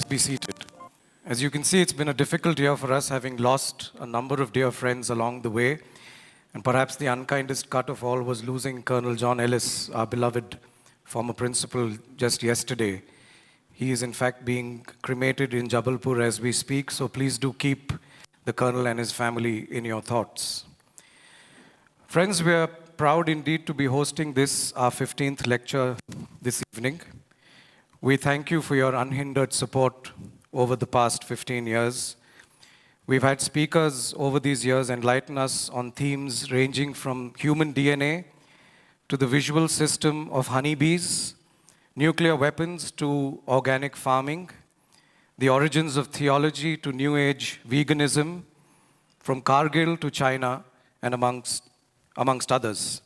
Be seated. As you can see, it's been a difficult year for us, having lost a number of dear friends along the way. And perhaps the unkindest cut of all was losing Colonel John Ellis, our beloved former principal, just yesterday. He is in fact being cremated in Jabalpur as we speak, so please do keep the Colonel and his family in your thoughts. Friends, we are proud indeed to be hosting this, our 15th lecture this evening. We thank you for your unhindered support over the past 15 years. We've had speakers over these years enlighten us on themes ranging from human DNA to the visual system of honeybees, nuclear weapons to organic farming, the origins of theology to New Age veganism, from Kargil to China, and amongst others.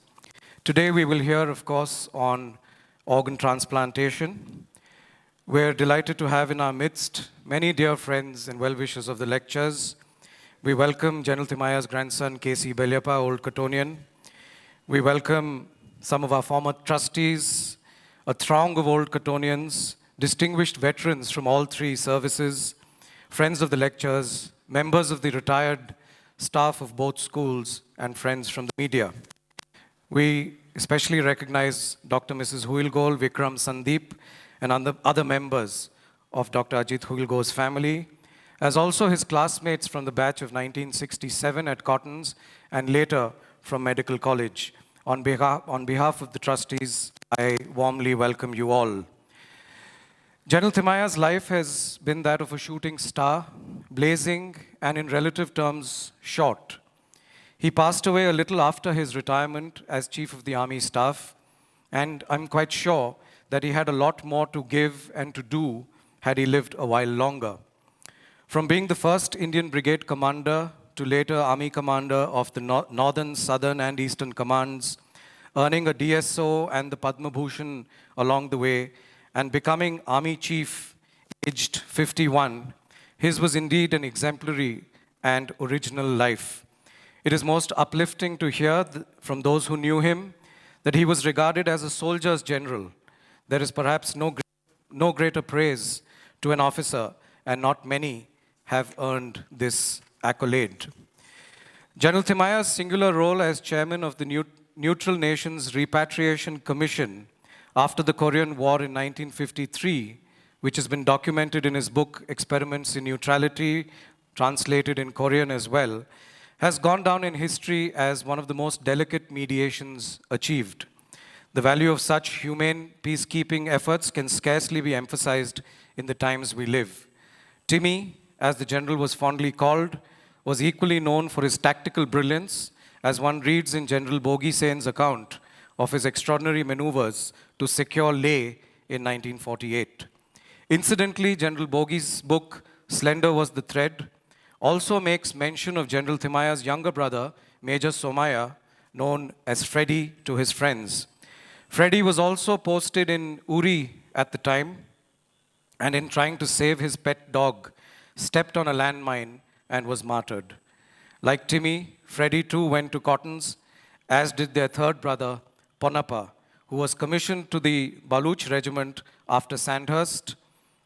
Today we will hear, of course, on organ transplantation. We're delighted to have in our midst many dear friends and well-wishers of the lectures. We welcome General Thimaya's grandson, K.C. Belyappa, Old Cottonian. We welcome some of our former trustees, a throng of Old Cottonians, distinguished veterans from all three services, friends of the lectures, members of the retired staff of both schools, and friends from the media. We especially recognize Dr. Mrs. Huilgol, Vikram, Sandeep, and other members of Dr. Ajit Huilgol's family, as also his classmates from the batch of 1967 at Cottons and later from Medical College. On behalf of the trustees, I warmly welcome you all. General Thimaya's life has been that of a shooting star, blazing and in relative terms short. He passed away a little after his retirement as Chief of the Army Staff, and I'm quite sure that he had a lot more to give and to do had he lived a while longer. From being the first Indian Brigade commander to later Army commander of the Northern, Southern and Eastern Commands, earning a DSO and the Padma Bhushan along the way, and becoming Army Chief aged 51, his was indeed an exemplary and original life. It is most uplifting to hear from those who knew him that he was regarded as a soldier's general. There is perhaps no greater praise to an officer, and not many have earned this accolade. General Thimaya's singular role as chairman of the Neutral Nations Repatriation Commission after the Korean War in 1953, which has been documented in his book Experiments in Neutrality, translated in Korean as well, has gone down in history as one of the most delicate mediations achieved. The value of such humane peacekeeping efforts can scarcely be emphasized in the times we live. Timmy, as the general was fondly called, was equally known for his tactical brilliance, as one reads in General Bogie Sen's account of his extraordinary maneuvers to secure Leh in 1948. Incidentally, General Bogie's book, Slender Was the Thread, also makes mention of General Thimaya's younger brother, Major Somaya, known as Freddy to his friends. Freddy was also posted in Uri at the time, and in trying to save his pet dog, stepped on a landmine and was martyred. Like Timmy, Freddy too went to Cottons, as did their third brother, Ponnappa, who was commissioned to the Baluch regiment after Sandhurst,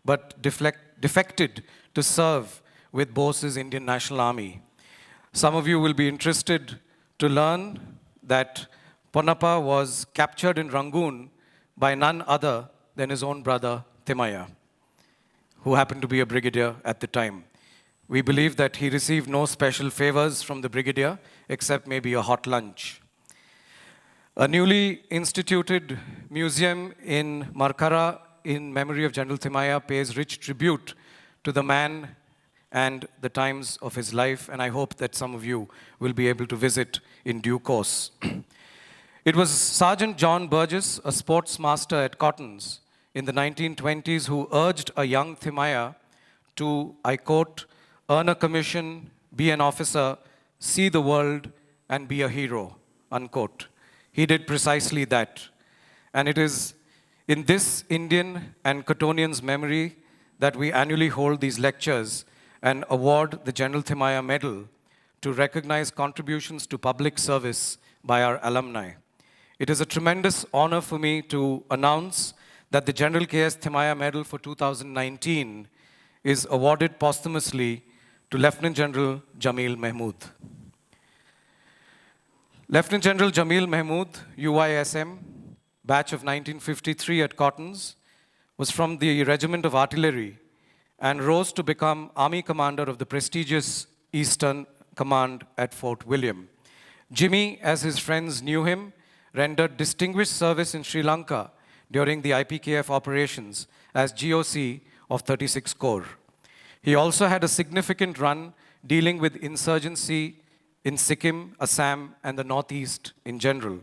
but defected to serve with Bose's Indian National Army. Some of you will be interested to learn that Ponnappa was captured in Rangoon by none other than his own brother, Thimaya, who happened to be a brigadier at the time. We believe that he received no special favors from the brigadier, except maybe a hot lunch. A newly instituted museum in Markara in memory of General Thimaya pays rich tribute to the man and the times of his life, and I hope that some of you will be able to visit in due course. It was Sergeant John Burgess, a sports master at Cottons in the 1920s, who urged a young Thimaya to, I quote, earn a commission, be an officer, see the world, and be a hero, unquote. He did precisely that. And it is in this Indian and Cottonian's memory that we annually hold these lectures and award the General Thimaya Medal to recognize contributions to public service by our alumni. It is a tremendous honor for me to announce that the General K.S. Thimaya Medal for 2019 is awarded posthumously to Lieutenant General Jamil Mahmood. Lieutenant General Jamil Mahmood, UISM, batch of 1953 at Cottons, was from the Regiment of Artillery and rose to become Army Commander of the prestigious Eastern Command at Fort William. Jimmy, as his friends knew him, rendered distinguished service in Sri Lanka during the IPKF operations as GOC of 36 Corps. He also had a significant run dealing with insurgency in Sikkim, Assam, and the Northeast in general.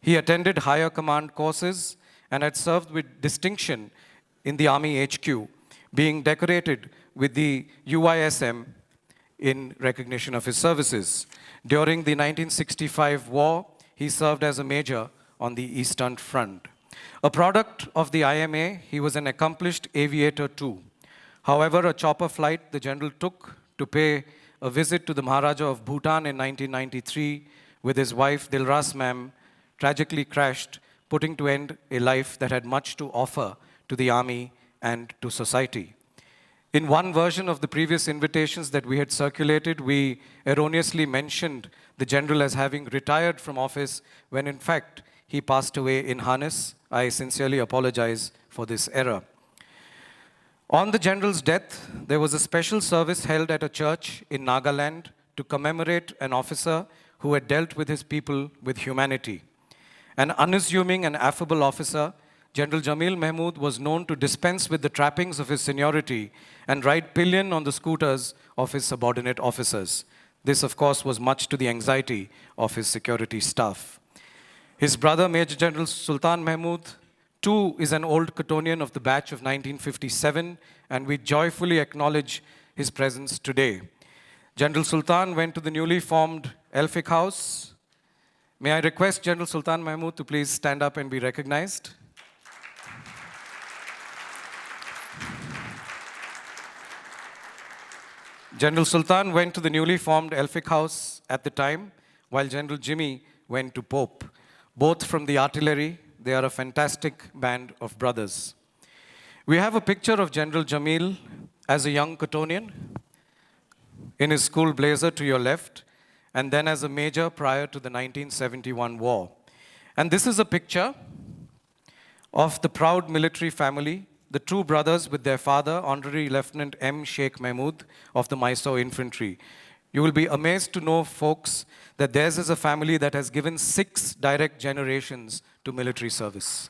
He attended higher command courses and had served with distinction in the Army HQ, being decorated with the UISM in recognition of his services. During the 1965 war, he served as a major on the Eastern Front. A product of the IMA, he was an accomplished aviator too. However, a chopper flight the general took to pay a visit to the Maharaja of Bhutan in 1993 with his wife Dilras Ma'am tragically crashed, putting to end a life that had much to offer to the army and to society. In one version of the previous invitations that we had circulated, we erroneously mentioned the general as having retired from office when in fact he passed away in harness. I sincerely apologize for this error. On the general's death, there was a special service held at a church in Nagaland to commemorate an officer who had dealt with his people with humanity. An unassuming and affable officer, General Jamil Mahmood was known to dispense with the trappings of his seniority and ride pillion on the scooters of his subordinate officers. This, of course, was much to the anxiety of his security staff. His brother, Major General Sultan Mahmood, too, is an old Cottonian of the batch of 1957, and we joyfully acknowledge his presence today. General Sultan went to the newly formed Elphick House. May I request General Sultan Mahmood to please stand up and be recognized? General Sultan went to the newly formed Elphick House at the time, while General Jimmy went to Pope, both from the artillery. They are a fantastic band of brothers. We have a picture of General Jamil as a young Cottonian in his school blazer to your left, and then as a major prior to the 1971 war. And this is a picture of the proud military family, the two brothers with their father, Honorary Lieutenant M. Sheikh Mahmood of the Mysore Infantry. You will be amazed to know, folks, that theirs is a family that has given 6 direct generations to military service.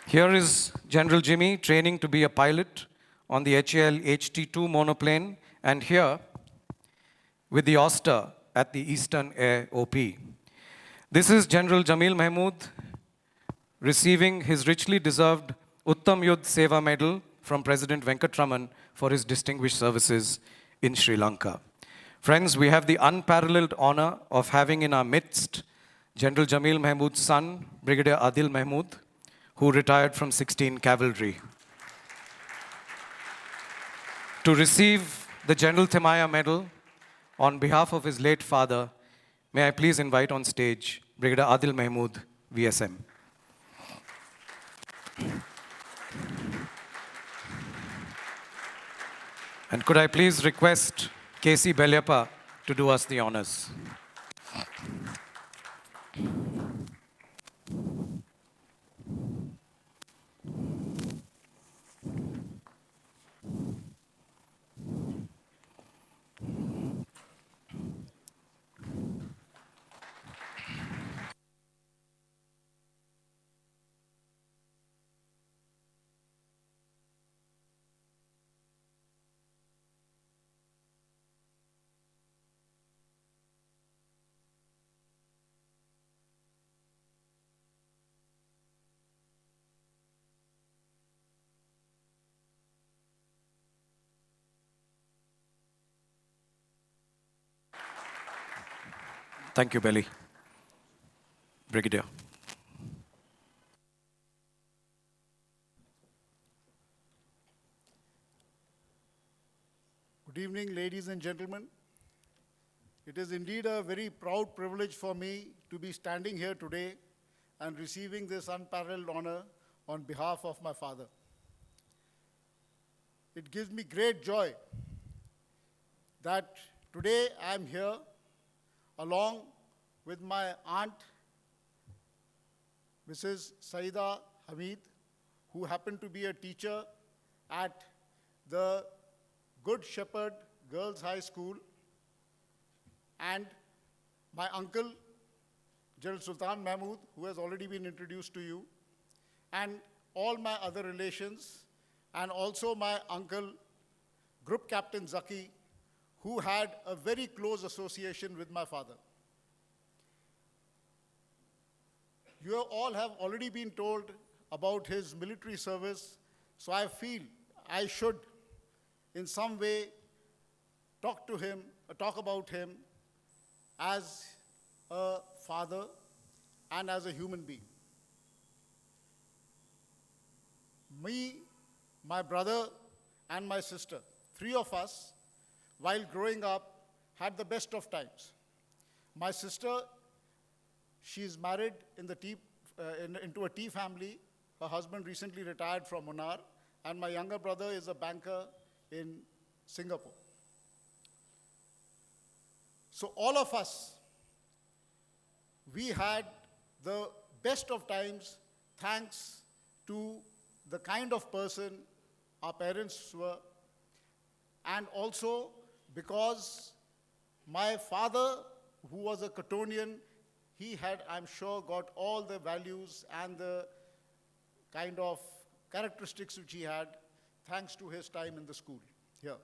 Here is General Jimmy training to be a pilot on the HAL HT-2 monoplane, and here with the Oster at the Eastern Air OP. This is General Jamil Mahmood receiving his richly deserved Uttam Yudh Seva Medal from President Venkatraman for his distinguished services in Sri Lanka. Friends, we have the unparalleled honor of having in our midst General Jamil Mahmood's son, Brigadier Adil Mahmood, who retired from 16 Cavalry. To receive the General Thimaya Medal on behalf of his late father, may I please invite on stage Brigadier Adil Mahmood, VSM. And could I please request K.C. Belyappa to do us the honors. Thank you, Belly. Brigadier. Good evening, ladies and gentlemen. It is indeed a very proud privilege for me to be standing here today and receiving this unparalleled honor on behalf of my father. It gives me great joy that today I am here along with my aunt, Mrs. Saida Hamid, who happened to be a teacher at the Good Shepherd Girls High School, and my uncle, General Sultan Mahmud, who has already been introduced to you, and all my other relations, and also my uncle, Group Captain Zaki, who had a very close association with my father. You all have already been told about his military service, so I feel I should, in some way, talk about him as a father and as a human being. Me, my brother, and my sister, three of us, while growing up, had the best of times. My sister, she's married into a tea family. Her husband recently retired from Munnar, and my younger brother is a banker in Singapore. So all of us, we had the best of times thanks to the kind of person our parents were, and also because my father, who was a Cottonian, he had, I'm sure, got all the values and the kind of characteristics which he had thanks to his time in the school here.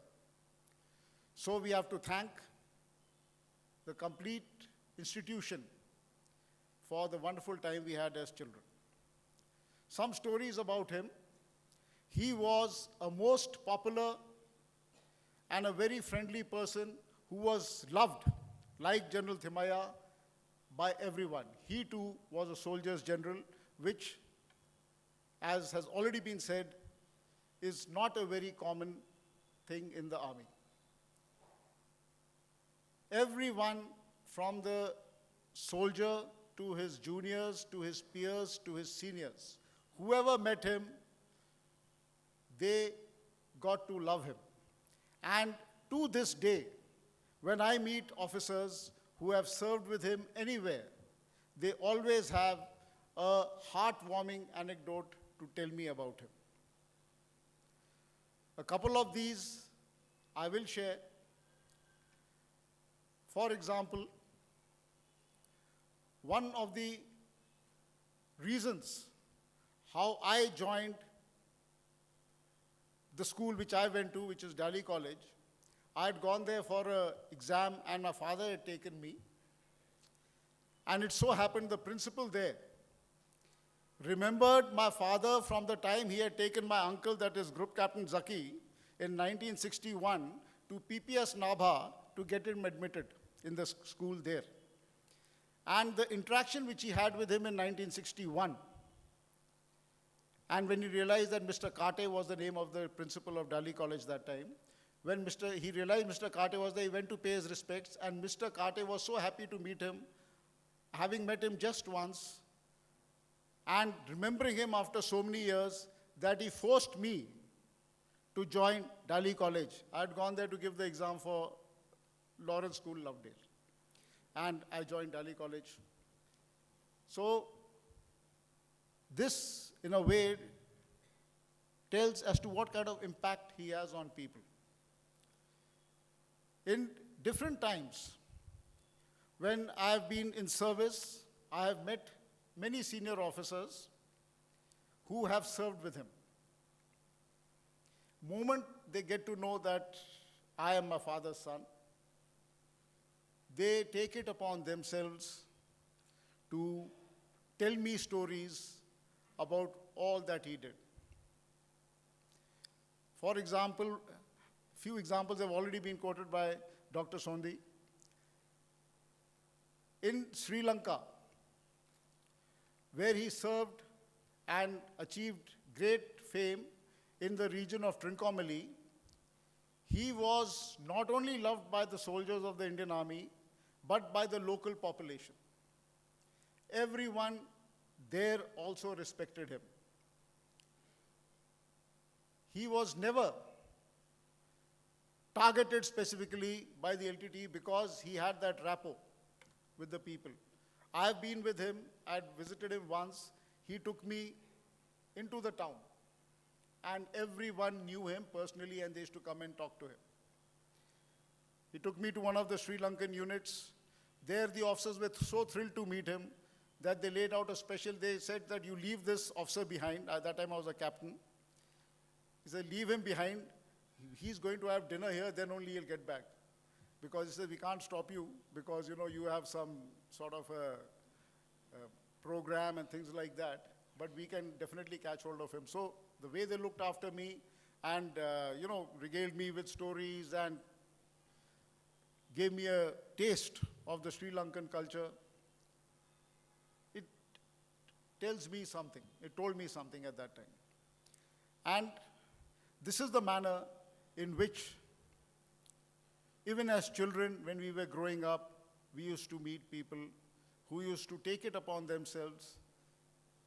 So we have to thank the complete institution for the wonderful time we had as children. Some stories about him. He was a most popular and a very friendly person who was loved, like General Thimaya, by everyone. He too was a soldier's general, which, as has already been said, is not a very common thing in the army. Everyone, from the soldier to his juniors, to his peers, to his seniors, whoever met him, they got to love him. And to this day, when I meet officers who have served with him anywhere, they always have a heartwarming anecdote to tell me about him. A couple of these I will share. For example, one of the reasons how I joined the school which I went to, which is Delhi College, I had gone there for an exam and my father had taken me. And it so happened the principal there remembered my father from the time he had taken my uncle, that is Group Captain Zaki, in 1961 to PPS Nabha to get him admitted in the school there. And the interaction which he had with him in 1961, and when he realized that Mr. Kate was the name of the principal of Delhi College that time, when he realized Mr. Kate was there, he went to pay his respects, and Mr. Kate was so happy to meet him, having met him just once, and remembering him after so many years, that he forced me to join Delhi College. I had gone there to give the exam for Lawrence School, Lovedale. And I joined Delhi College. So this, in a way, tells as to what kind of impact he has on people. In different times, when I have been in service, I have met many senior officers who have served with him. Moment they get to know that I am my father's son, they take it upon themselves to tell me stories about all that he did. For example, few examples have already been quoted by Dr. Sondhi. In Sri Lanka, where he served and achieved great fame in the region of Trincomalee, he was not only loved by the soldiers of the Indian Army, but by the local population. Everyone there also respected him. he was never targeted specifically by the LTT because he had that rapport with the people. I've been with him, I'd visited him once, he took me into the town, and everyone knew him personally and they used to come and talk to him. He took me to one of the Sri Lankan units. There the officers were so thrilled to meet him that they laid out a special, they said that you leave this officer behind. At that time I was a captain. He said, leave him behind. He's going to have dinner here, then only he'll get back. Because he said, we can't stop you because, you have some sort of a program and things like that, but we can definitely catch hold of him. So the way they looked after me and, regaled me with stories and gave me a taste of the Sri Lankan culture, it tells me something. It told me something at that time. And this is the manner in which, even as children, when we were growing up, we used to meet people who used to take it upon themselves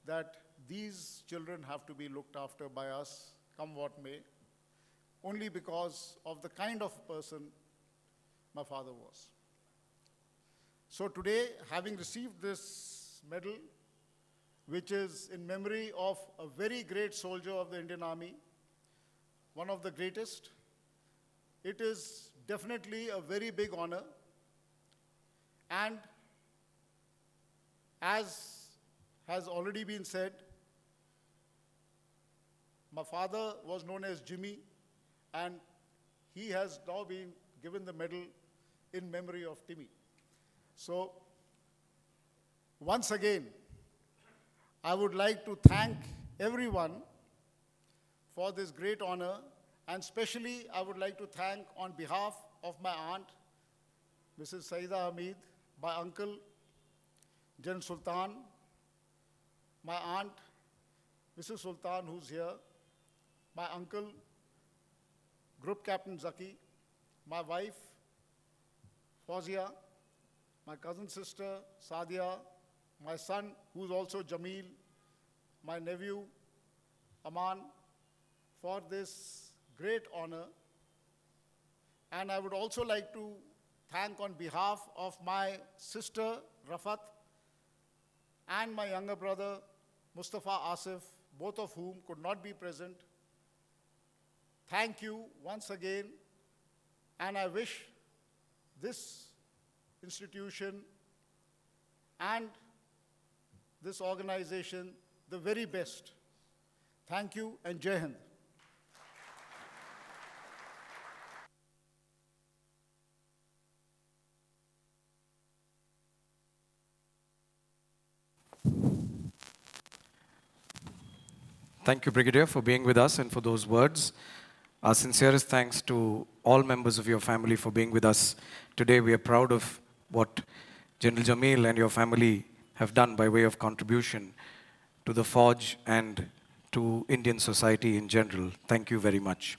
that these children have to be looked after by us, come what may, only because of the kind of person my father was. So today, having received this medal, which is in memory of a very great soldier of the Indian Army, one of the greatest, it is definitely a very big honor. And as has already been said, my father was known as Jimmy, and he has now been given the medal in memory of Timmy. So, once again, I would like to thank everyone for this great honor, and especially I would like to thank on behalf of my aunt, Mrs. Saida Hamid, my uncle, Jan Sultan, my aunt, Mrs. Sultan, who's here, my uncle, Group Captain Zaki, my wife, Fawzia, my cousin sister, Sadia, my son, who's also Jameel, my nephew, Aman, for this great honor. And I would also like to thank on behalf of my sister, Rafat, and my younger brother, Mustafa Asif, both of whom could not be present. Thank you once again, and I wish this institution and this organization the very best. Thank you, and Jai Hind. Thank you, Brigadier, for being with us and for those words. Our sincerest thanks to all members of your family for being with us today. We are proud of what General Jameel and your family have done by way of contribution to the Forge and to Indian society in general. Thank you very much.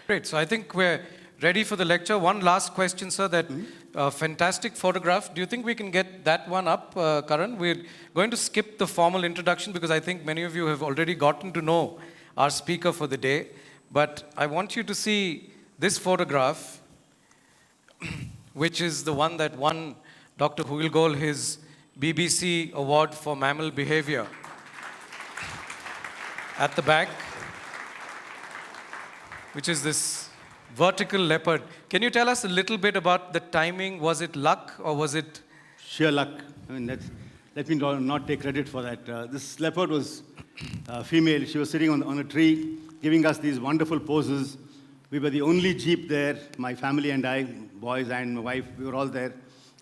Great, so I think we're ready for the lecture. One last question, sir, that fantastic photograph. Do you think we can get that one up, Karan? We're going to skip the formal introduction because I think many of you have already gotten to know our speaker for the day. But I want you to see this photograph, which is the one that won Dr. Huilgol his BBC Award for Mammal Behavior. At the back, which is this vertical leopard. Can you tell us a little bit about the timing? Was it luck or was it? Sheer luck. I mean, let me not take credit for that. This leopard was female. She was sitting on a tree, giving us these wonderful poses. We were the only jeep there, my family and I, boys and my wife, we were all there,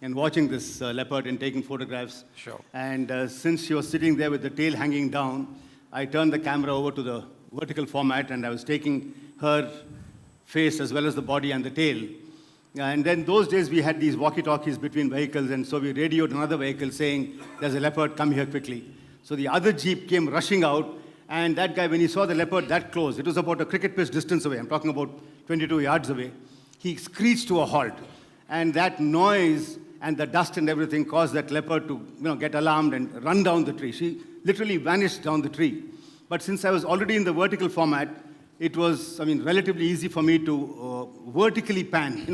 and watching this leopard and taking photographs. Sure. And since she was sitting there with the tail hanging down, I turned the camera over to the vertical format, and I was taking her face as well as the body and the tail. And then those days we had these walkie-talkies between vehicles, and so we radioed another vehicle saying, there's a leopard, come here quickly. So the other jeep came rushing out, and that guy, when he saw the leopard that close, it was about a cricket pitch distance away, I'm talking about 22 yards away, he screeched to a halt. And that noise and the dust and everything caused that leopard to get alarmed and run down the tree. She literally vanished down the tree. But since I was already in the vertical format, it was, relatively easy for me to vertically pan.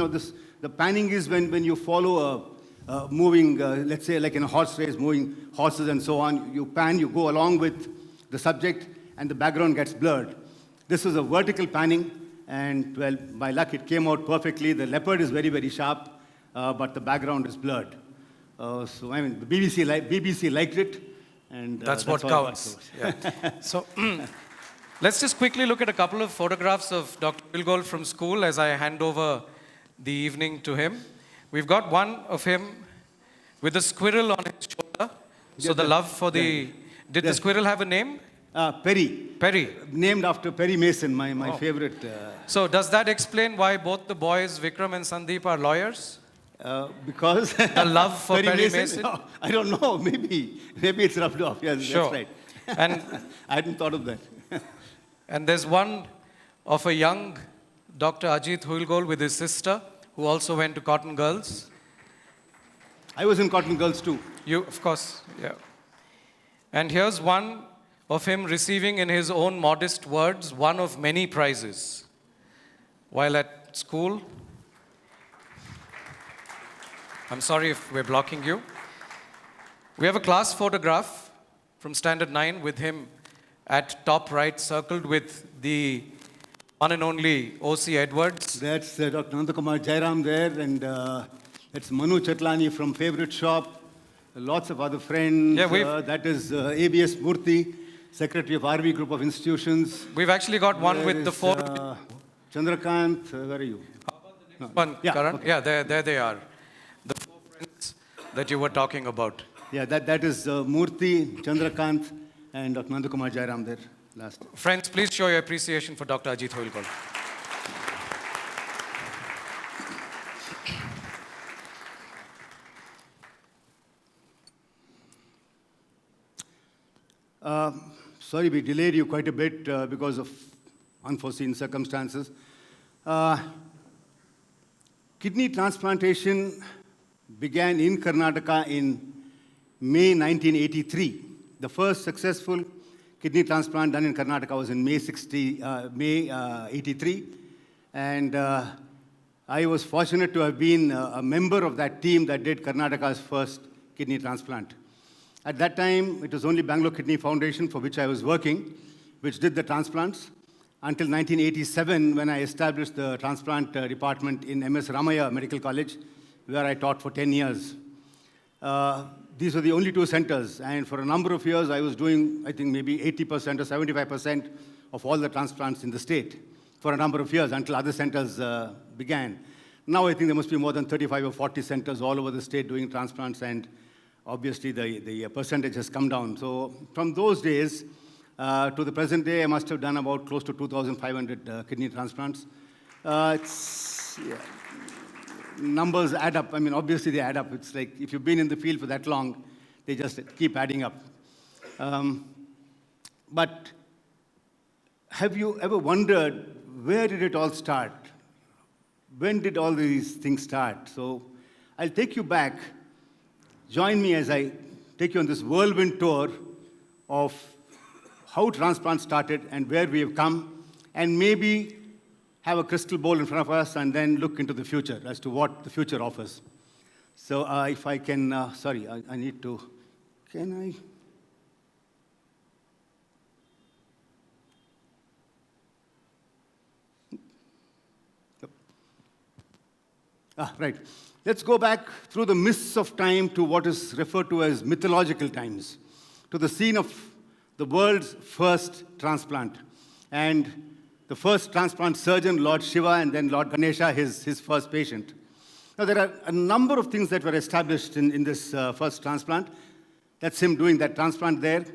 The panning is when you follow a moving, let's say like in a horse race, moving horses and so on. You pan, you go along with the subject, and the background gets blurred. This was a vertical panning, and well, by luck, it came out perfectly. The leopard is very, very sharp, but the background is blurred. The BBC liked it, and That's what all I want counts. to- Yeah. So let's just quickly look at a couple of photographs of Dr. Wilgold from school as I hand over the evening to him. We've got one of him with a squirrel on his shoulder. So Yeah, the love for the... Did the yeah. squirrel have a name? Perry, Perry. named after Perry Mason, my Oh. favorite. So does that explain why both the boys, Vikram and Sandeep, are lawyers? Because The love for Perry Mason? No, I don't know. Maybe it's rubbed off. Yes, Sure. that's right. And, I hadn't thought of that. and there's one of a young Dr. Ajit Huilgol with his sister, who also went to Cotton Girls. I was in Cotton Girls too. You, of course, yeah. And here's one of him receiving, in his own modest words, one of many prizes while at school. I'm sorry if we're blocking you. We have a class photograph from Standard 9 with him at top right, circled with the one and only O.C. Edwards. That's Dr. Nandakumar Jairam there, and that's Manu Chatlani from Favorite Shop. Lots of other friends. Yeah, we've- that is ABS Murthy, Secretary of RV Group of Institutions. We've actually got one There with the is, four. Chandrakant, where are you? One, Yeah, Karan? okay. Yeah, there they are. The four friends that you were talking about. Yeah, that is Murthy, Chandrakant, and Dr. Nandakumar Jairam there last. Friends, please show your appreciation for Dr. Ajit Huilgol. Sorry, we delayed you quite a bit because of unforeseen circumstances. Kidney transplantation began in Karnataka in May 1983. The first successful kidney transplant done in Karnataka was in May 83. And I was fortunate to have been a member of that team that did Karnataka's first kidney transplant. At that time, it was only Bangalore Kidney Foundation, for which I was working, which did the transplants, until 1987, when I established the transplant department in MS Ramaya Medical College, where I taught for 10 years. These were the only two centers, and for a number of years, I was doing, I think, maybe 80% or 75% of all the transplants in the state for a number of years, until other centers began. Now I think there must be more than 35 or 40 centers all over the state doing transplants, and obviously the percentage has come down. So from those days to the present day, I must have done about close to 2,500 kidney transplants. Numbers add up. I mean, obviously they add up. It's like if you've been in the field for that long, they just keep adding up. But have you ever wondered, where did it all start? When did all these things start? So I'll take you back. Join me as I take you on this whirlwind tour of how transplant started and where we have come, and maybe have a crystal ball in front of us and then look into the future as to what the future offers. So if I can, sorry, I need to, can I? Right. Let's go back through the mists of time to what is referred to as mythological times, to the scene of the world's first transplant. And the first transplant surgeon, Lord Shiva, and then Lord Ganesha, his first patient. Now, there are a number of things that were established in this first transplant. That's him doing that transplant there.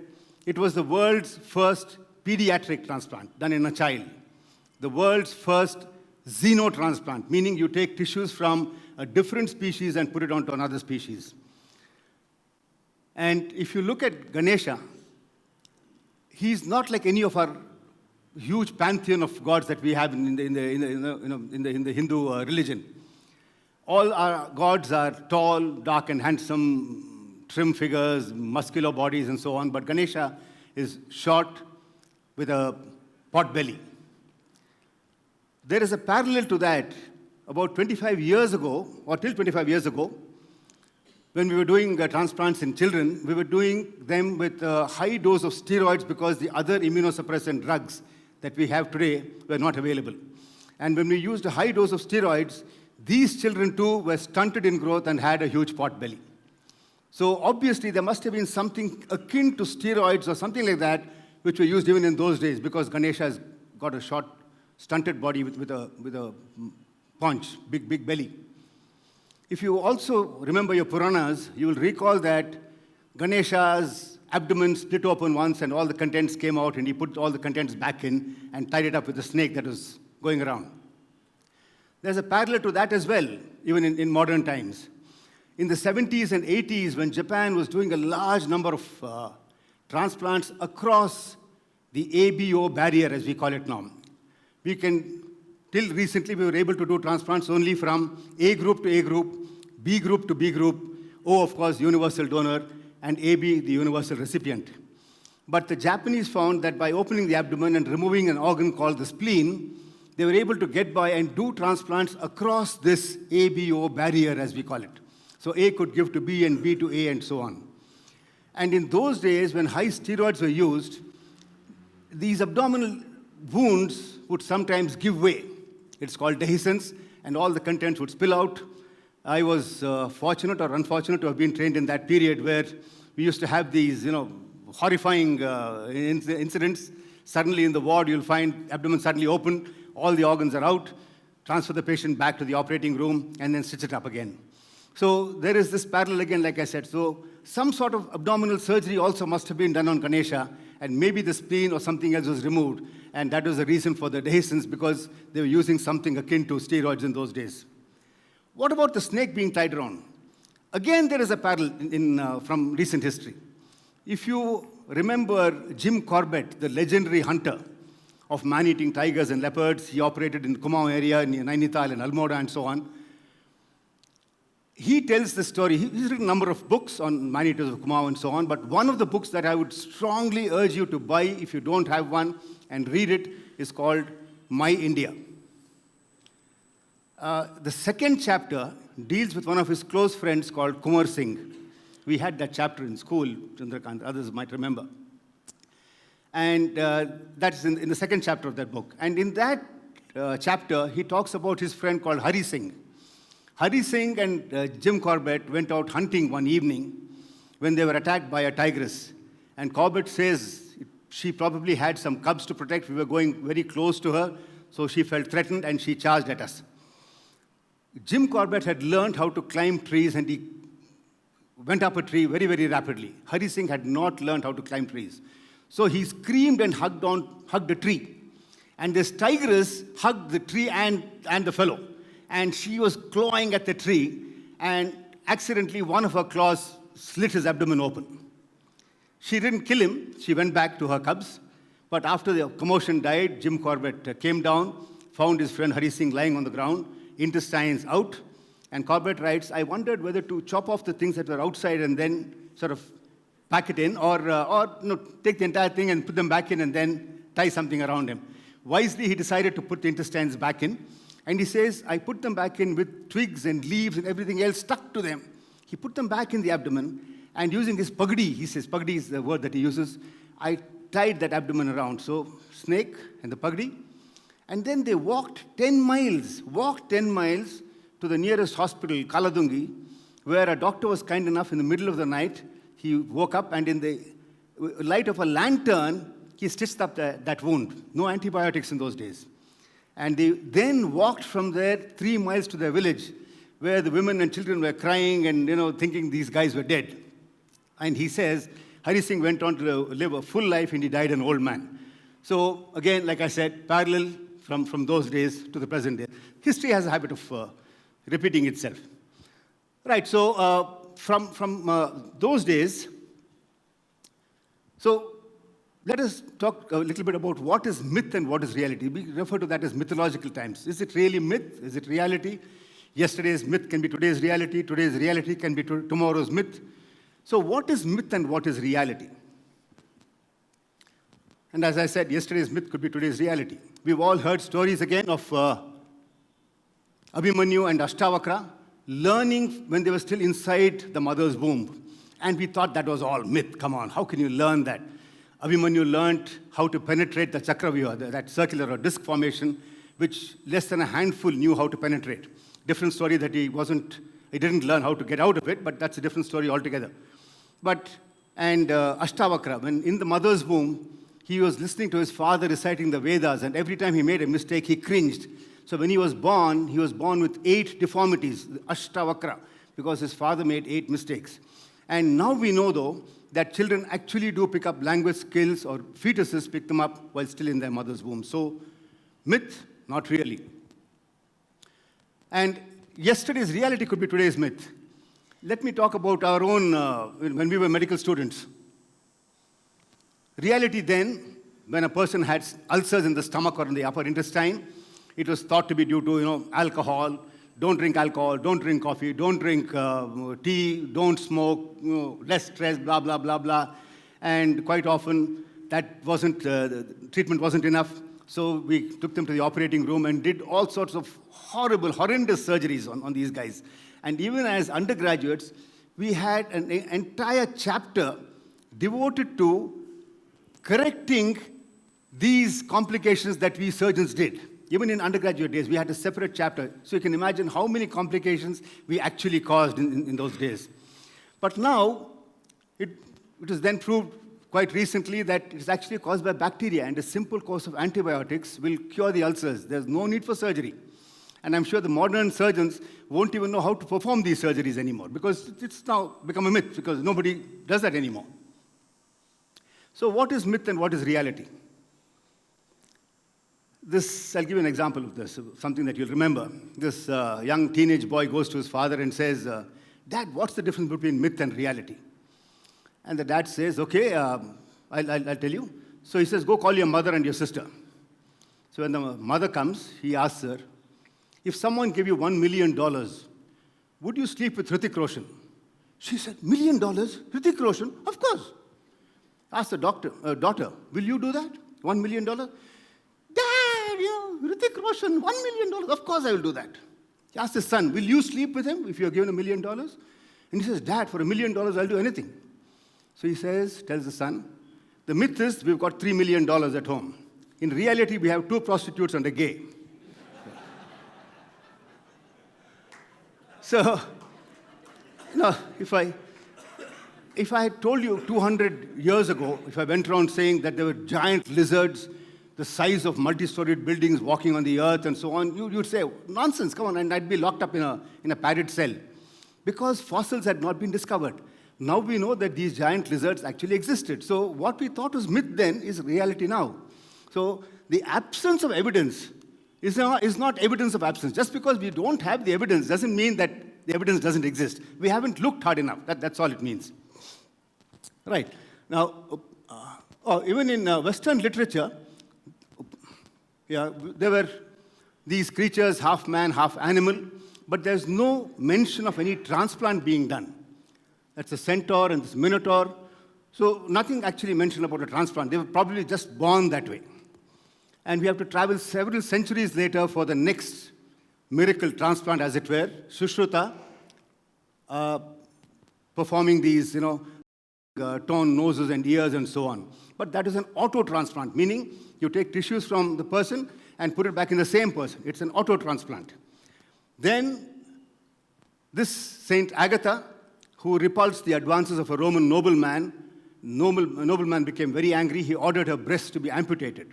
It was the world's first pediatric transplant done in a child. The world's first xenotransplant, meaning you take tissues from a different species and put it onto another species. And if you look at Ganesha, he's not like any of our huge pantheon of gods that we have in the Hindu religion. All our gods are tall, dark, and handsome, trim figures, muscular bodies, and so on. But Ganesha is short with a pot belly. There is a parallel to that. About 25 years ago, or till 25 years ago, when we were doing transplants in children, we were doing them with a high dose of steroids because the other immunosuppressant drugs that we have today were not available. And when we used a high dose of steroids, these children too were stunted in growth and had a huge pot belly. So obviously there must have been something akin to steroids or something like that which were used even in those days, because Ganesha has got a short, stunted body with a paunch, big belly. If you also remember your Puranas, you will recall that Ganesha's abdomen split open once and all the contents came out, and he put all the contents back in and tied it up with a snake that was going around. There's a parallel to that as well, even in modern times. In the 70s and 80s, when Japan was doing a large number of transplants across the ABO barrier, as we call it now, till recently, we were able to do transplants only from A group to A group, B group to B group, O, of course, universal donor, and AB, the universal recipient. But the Japanese found that by opening the abdomen and removing an organ called the spleen, they were able to get by and do transplants across this ABO barrier, as we call it. So A could give to B and B to A and so on. And in those days, when high steroids were used, these abdominal wounds would sometimes give way. It's called dehiscence, and all the contents would spill out. I was fortunate or unfortunate to have been trained in that period where we used to have these, horrifying incidents. Suddenly in the ward, you'll find abdomen suddenly open, all the organs are out, transfer the patient back to the operating room, and then stitch it up again. So there is this parallel again, like I said. So some sort of abdominal surgery also must have been done on Ganesha, and maybe the spleen or something else was removed. And that was the reason for the dehiscence, because they were using something akin to steroids in those days. What about the snake being tied around? Again, there is a parallel from recent history. If you remember Jim Corbett, the legendary hunter of man-eating tigers and leopards, he operated in Kumaon area, near Nainital and Almora and so on. He tells the story. He's written a number of books on man-eaters of Kumaon and so on, but one of the books that I would strongly urge you to buy if you don't have one and read it is called My India. The second chapter deals with one of his close friends called Kumar Singh. We had that chapter in school, Chandrakant, others might remember. And that's in the second chapter of that book. And in that chapter, he talks about his friend called Hari Singh. Hari Singh and Jim Corbett went out hunting one evening when they were attacked by a tigress. And Corbett says she probably had some cubs to protect. We were going very close to her, so she felt threatened and she charged at us. Jim Corbett had learned how to climb trees, and he went up a tree very, very rapidly. Hari Singh had not learned how to climb trees. So he screamed and hugged the tree. And this tigress hugged the tree and the fellow. And she was clawing at the tree, and accidentally one of her claws slit his abdomen open. She didn't kill him. She went back to her cubs. But after the commotion died, Jim Corbett came down, found his friend Hari Singh lying on the ground, intestines out. And Corbett writes, I wondered whether to chop off the things that were outside and then sort of pack it in, or take the entire thing and put them back in and then tie something around him. Wisely, he decided to put the intestines back in. And he says, I put them back in with twigs and leaves and everything else stuck to them. He put them back in the abdomen, and using his pagdi, he says, pagdi is the word that he uses, I tied that abdomen around. So, snake and the pagdi. And then they walked 10 miles to the nearest hospital, Kaladungi, where a doctor was kind enough in the middle of the night. He woke up, and in the light of a lantern, he stitched up that wound. No antibiotics in those days. And they then walked from there 3 miles to their village, where the women and children were crying and thinking these guys were dead. And he says, Hari Singh went on to live a full life, and he died an old man. So again, like I said, parallel from those days to the present day. History has a habit of repeating itself. Right, so from those days, so let us talk a little bit about what is myth and what is reality. We refer to that as mythological times. Is it really myth? Is it reality? Yesterday's myth can be today's reality. Today's reality can be tomorrow's myth. So what is myth and what is reality? And as I said, yesterday's myth could be today's reality. we've all heard stories again of Abhimanyu and Ashtavakra learning when they were still inside the mother's womb. And we thought that was all myth. Come on, how can you learn that? Abhimanyu learned how to penetrate the Chakravyuha, that circular or disc formation, which less than a handful knew how to penetrate. Different story that he didn't learn how to get out of it, but that's a different story altogether. Ashtavakra, when in the mother's womb, he was listening to his father reciting the Vedas, and every time he made a mistake, he cringed. So when he was born with 8 deformities, Ashtavakra, because his father made 8 mistakes. And now we know, though, that children actually do pick up language skills, or fetuses pick them up while still in their mother's womb. So, myth, not really. And yesterday's reality could be today's myth. Let me talk about our own, when we were medical students. Reality then, when a person had ulcers in the stomach or in the upper intestine, it was thought to be due to, alcohol. Don't drink alcohol, don't drink coffee, don't drink tea, don't smoke, less stress, blah, blah, blah, blah. And quite often, treatment wasn't enough. So we took them to the operating room and did all sorts of horrendous surgeries on these guys. And even as undergraduates, we had an entire chapter devoted to correcting these complications that we surgeons did. Even in undergraduate days, we had a separate chapter. So you can imagine how many complications we actually caused in those days. But now, it was then proved quite recently that it's actually caused by bacteria, and a simple course of antibiotics will cure the ulcers. There's no need for surgery. And I'm sure the modern surgeons won't even know how to perform these surgeries anymore, because it's now become a myth, because nobody does that anymore. So what is myth and what is reality? I'll give you an example of this, something that you'll remember. This young teenage boy goes to his father and says, Dad, what's the difference between myth and reality? And the dad says, okay, I'll tell you. So he says, go call your mother and your sister. So when the mother comes, he asks her, if someone gave you $1 million, would you sleep with Hrithik Roshan? She said, $1 million? Hrithik Roshan? Of course. Ask the daughter, will you do that? $1 million? Dad, Hrithik Roshan, $1 million. Of course I will do that. He asked his son, will you sleep with him if you're given $1 million? And he says, Dad, for $1 million, I'll do anything. So he tells the son, the myth is we've got $3 million at home. In reality, we have 2 prostitutes and a gay. So, if I had told you 200 years ago, if I went around saying that there were giant lizards, the size of multi-storied buildings walking on the earth and so on, you'd say, nonsense, come on, and I'd be locked up in a padded cell. Because fossils had not been discovered. Now we know that these giant lizards actually existed. So what we thought was myth then is reality now. So the absence of evidence is not evidence of absence. Just because we don't have the evidence doesn't mean that the evidence doesn't exist. We haven't looked hard enough. That's all it means. Right. Now, even in Western literature, there were these creatures, half man, half animal, but there's no mention of any transplant being done. That's a centaur and this minotaur. So nothing actually mentioned about a transplant. They were probably just born that way. And we have to travel several centuries later for the next miracle transplant, as it were, Sushruta, performing these, torn noses and ears and so on. But that is an auto-transplant, meaning you take tissues from the person and put it back in the same person. It's an auto-transplant. Then this Saint Agatha, who repulsed the advances of a Roman nobleman became very angry. He ordered her breast to be amputated.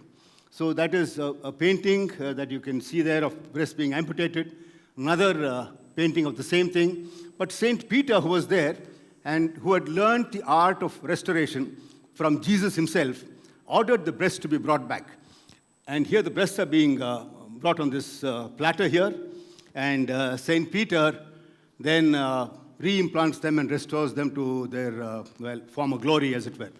So that is a painting that you can see there of breast being amputated. Another painting of the same thing. But Saint Peter, who was there and who had learned the art of restoration from Jesus himself, ordered the breast to be brought back. And here the breasts are being brought on this platter here. And Saint Peter then re-implants them and restores them to their former glory, as it were.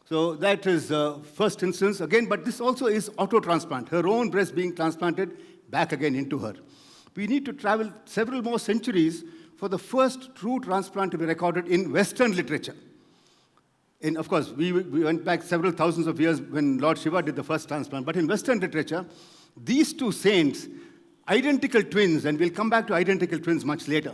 So that is first instance again, but this also is auto-transplant, her own breast being transplanted back again into her. We need to travel several more centuries for the first true transplant to be recorded in Western literature. of course, we went back several thousands of years when Lord Shiva did the first transplant. But in Western literature, these two saints, identical twins, and we'll come back to identical twins much later.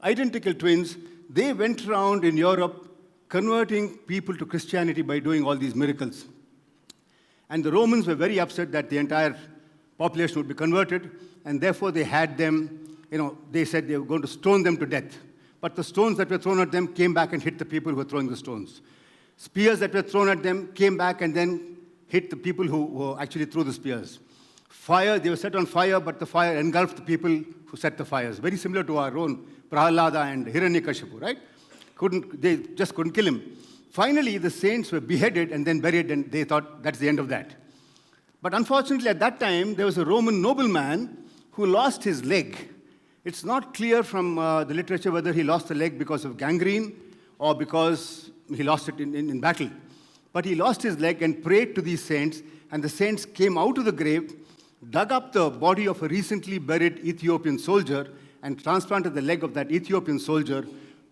Identical twins, they went around in Europe converting people to Christianity by doing all these miracles. And the Romans were very upset that the entire population would be converted, and therefore they had them, they said they were going to stone them to death. But the stones that were thrown at them came back and hit the people who were throwing the stones. Spears that were thrown at them came back and then hit the people who actually threw the spears. Fire, they were set on fire, but the fire engulfed the people who set the fires. Very similar to our own Prahalada and Hiranyakashipu, right? They just couldn't kill him. Finally, the saints were beheaded and then buried, and they thought that's the end of that. But unfortunately, at that time, there was a Roman nobleman who lost his leg. It's not clear from the literature whether he lost the leg because of gangrene or because he lost it in battle. But he lost his leg and prayed to these saints, and the saints came out of the grave, dug up the body of a recently buried Ethiopian soldier, and transplanted the leg of that Ethiopian soldier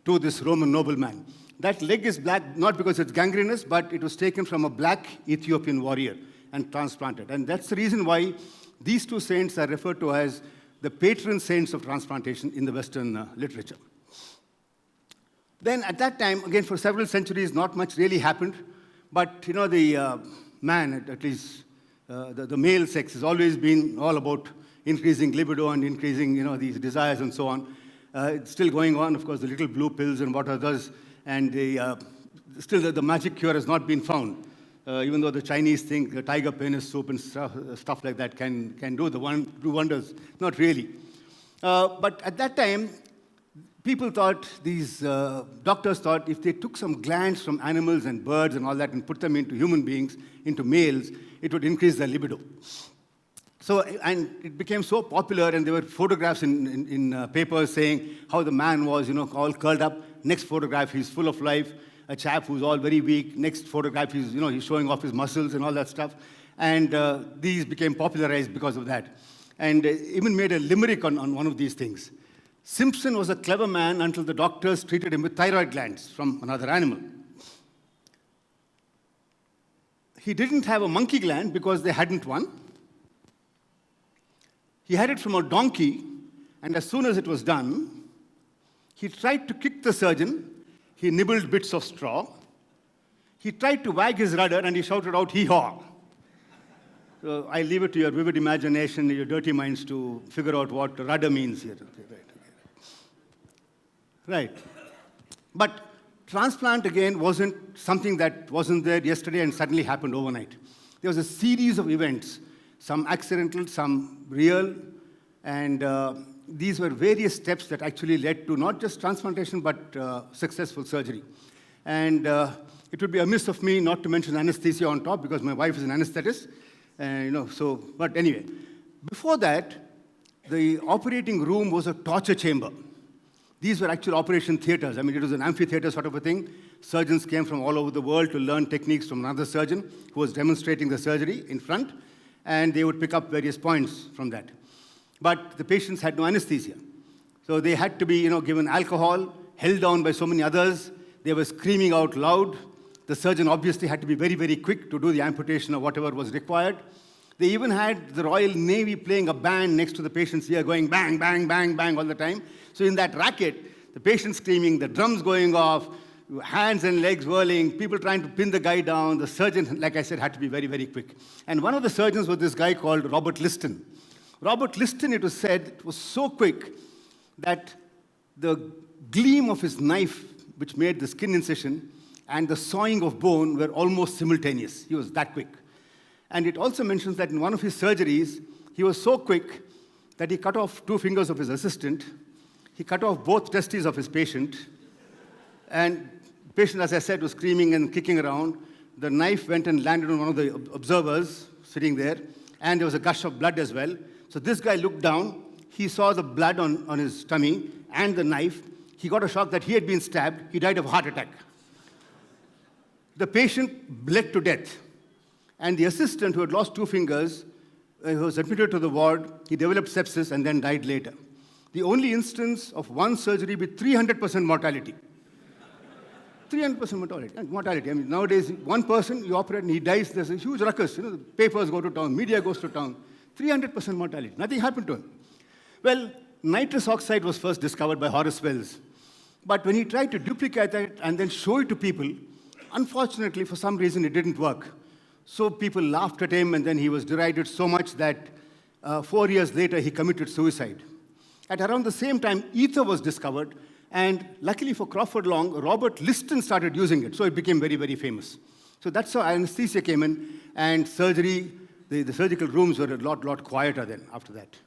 to this Roman nobleman. That leg is black, not because it's gangrenous, but it was taken from a black Ethiopian warrior and transplanted. And that's the reason why these two saints are referred to as the patron saints of transplantation in the Western literature. Then at that time, again, for several centuries, not much really happened. But, the man, at least the male sex, has always been all about increasing libido and increasing, these desires and so on. It's still going on, of course, the little blue pills and what others. And still the magic cure has not been found. Even though the Chinese think the tiger penis soup and stuff like that can do wonders. Not really. But at that time, people thought, these doctors thought, if they took some glands from animals and birds and all that and put them into human beings, into males, it would increase their libido. So, and it became so popular, and there were photographs in papers saying how the man was, all curled up. Next photograph, he's full of life. A chap who's all very weak. Next photograph, he's showing off his muscles and all that stuff. And these became popularized because of that. And even made a limerick on one of these things. Simpson was a clever man until the doctors treated him with thyroid glands from another animal. He didn't have a monkey gland because they hadn't one. He had it from a donkey, and as soon as it was done, he tried to kick the surgeon. He nibbled bits of straw. He tried to wag his rudder, and he shouted out, "Hee-haw." So I leave it to your vivid imagination, your dirty minds to figure out what rudder means here. Right. But transplant, again, wasn't something that wasn't there yesterday and suddenly happened overnight. There was a series of events, some accidental, some real, and these were various steps that actually led to not just transplantation, but successful surgery. And it would be amiss of me not to mention anesthesia on top, because my wife is an anesthetist. But anyway, before that, the operating room was a torture chamber. These were actual operation theaters. I mean, it was an amphitheater sort of a thing. Surgeons came from all over the world to learn techniques from another surgeon who was demonstrating the surgery in front, and they would pick up various points from that. But the patients had no anesthesia. So they had to be, given alcohol, held down by so many others. They were screaming out loud. The surgeon obviously had to be very, very quick to do the amputation of whatever was required. They even had the Royal Navy playing a band next to the patient's ear, going bang, bang, bang, bang all the time. So in that racket, the patient screaming, the drums going off, hands and legs whirling, people trying to pin the guy down. The surgeon, like I said, had to be very, very quick. And one of the surgeons was this guy called Robert Liston. Robert Liston, it was said, was so quick that the gleam of his knife, which made the skin incision, and the sawing of bone were almost simultaneous. He was that quick. And it also mentions that in one of his surgeries, he was so quick that he cut off 2 fingers of his assistant. He cut off both testes of his patient. And the patient, as I said, was screaming and kicking around. The knife went and landed on one of the observers sitting there, and there was a gush of blood as well. So this guy looked down. He saw the blood on his tummy and the knife. He got a shock that he had been stabbed. He died of a heart attack. The patient bled to death. And the assistant, who had lost 2 fingers, who was admitted to the ward, he developed sepsis and then died later. The only instance of one surgery with 300% mortality. 300% mortality. Mortality. I mean, nowadays, one person, you operate and he dies, there's a huge ruckus. The papers go to town, media goes to town. 300% mortality. Nothing happened to him. Well, nitrous oxide was first discovered by Horace Wells. But when he tried to duplicate it and then show it to people, unfortunately, for some reason, it didn't work. So people laughed at him, and then he was derided so much that 4 years later, he committed suicide. At around the same time, ether was discovered, and luckily for Crawford Long, Robert Liston started using it, so it became very, very famous. So that's how anesthesia came in, and surgery, the surgical rooms were a lot quieter then after that.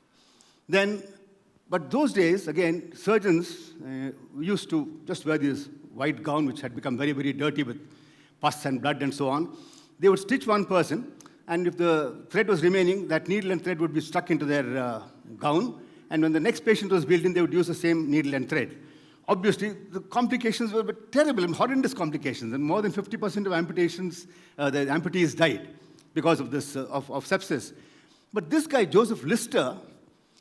But those days, again, surgeons used to just wear this white gown, which had become very, very dirty with pus and blood and so on. They would stitch one person, and if the thread was remaining, that needle and thread would be stuck into their gown, and when the next patient was wheeled in, they would use the same needle and thread. Obviously, the complications were terrible and horrendous complications, and more than 50% of amputations, the amputees died because of this, of sepsis. But this guy, Joseph Lister,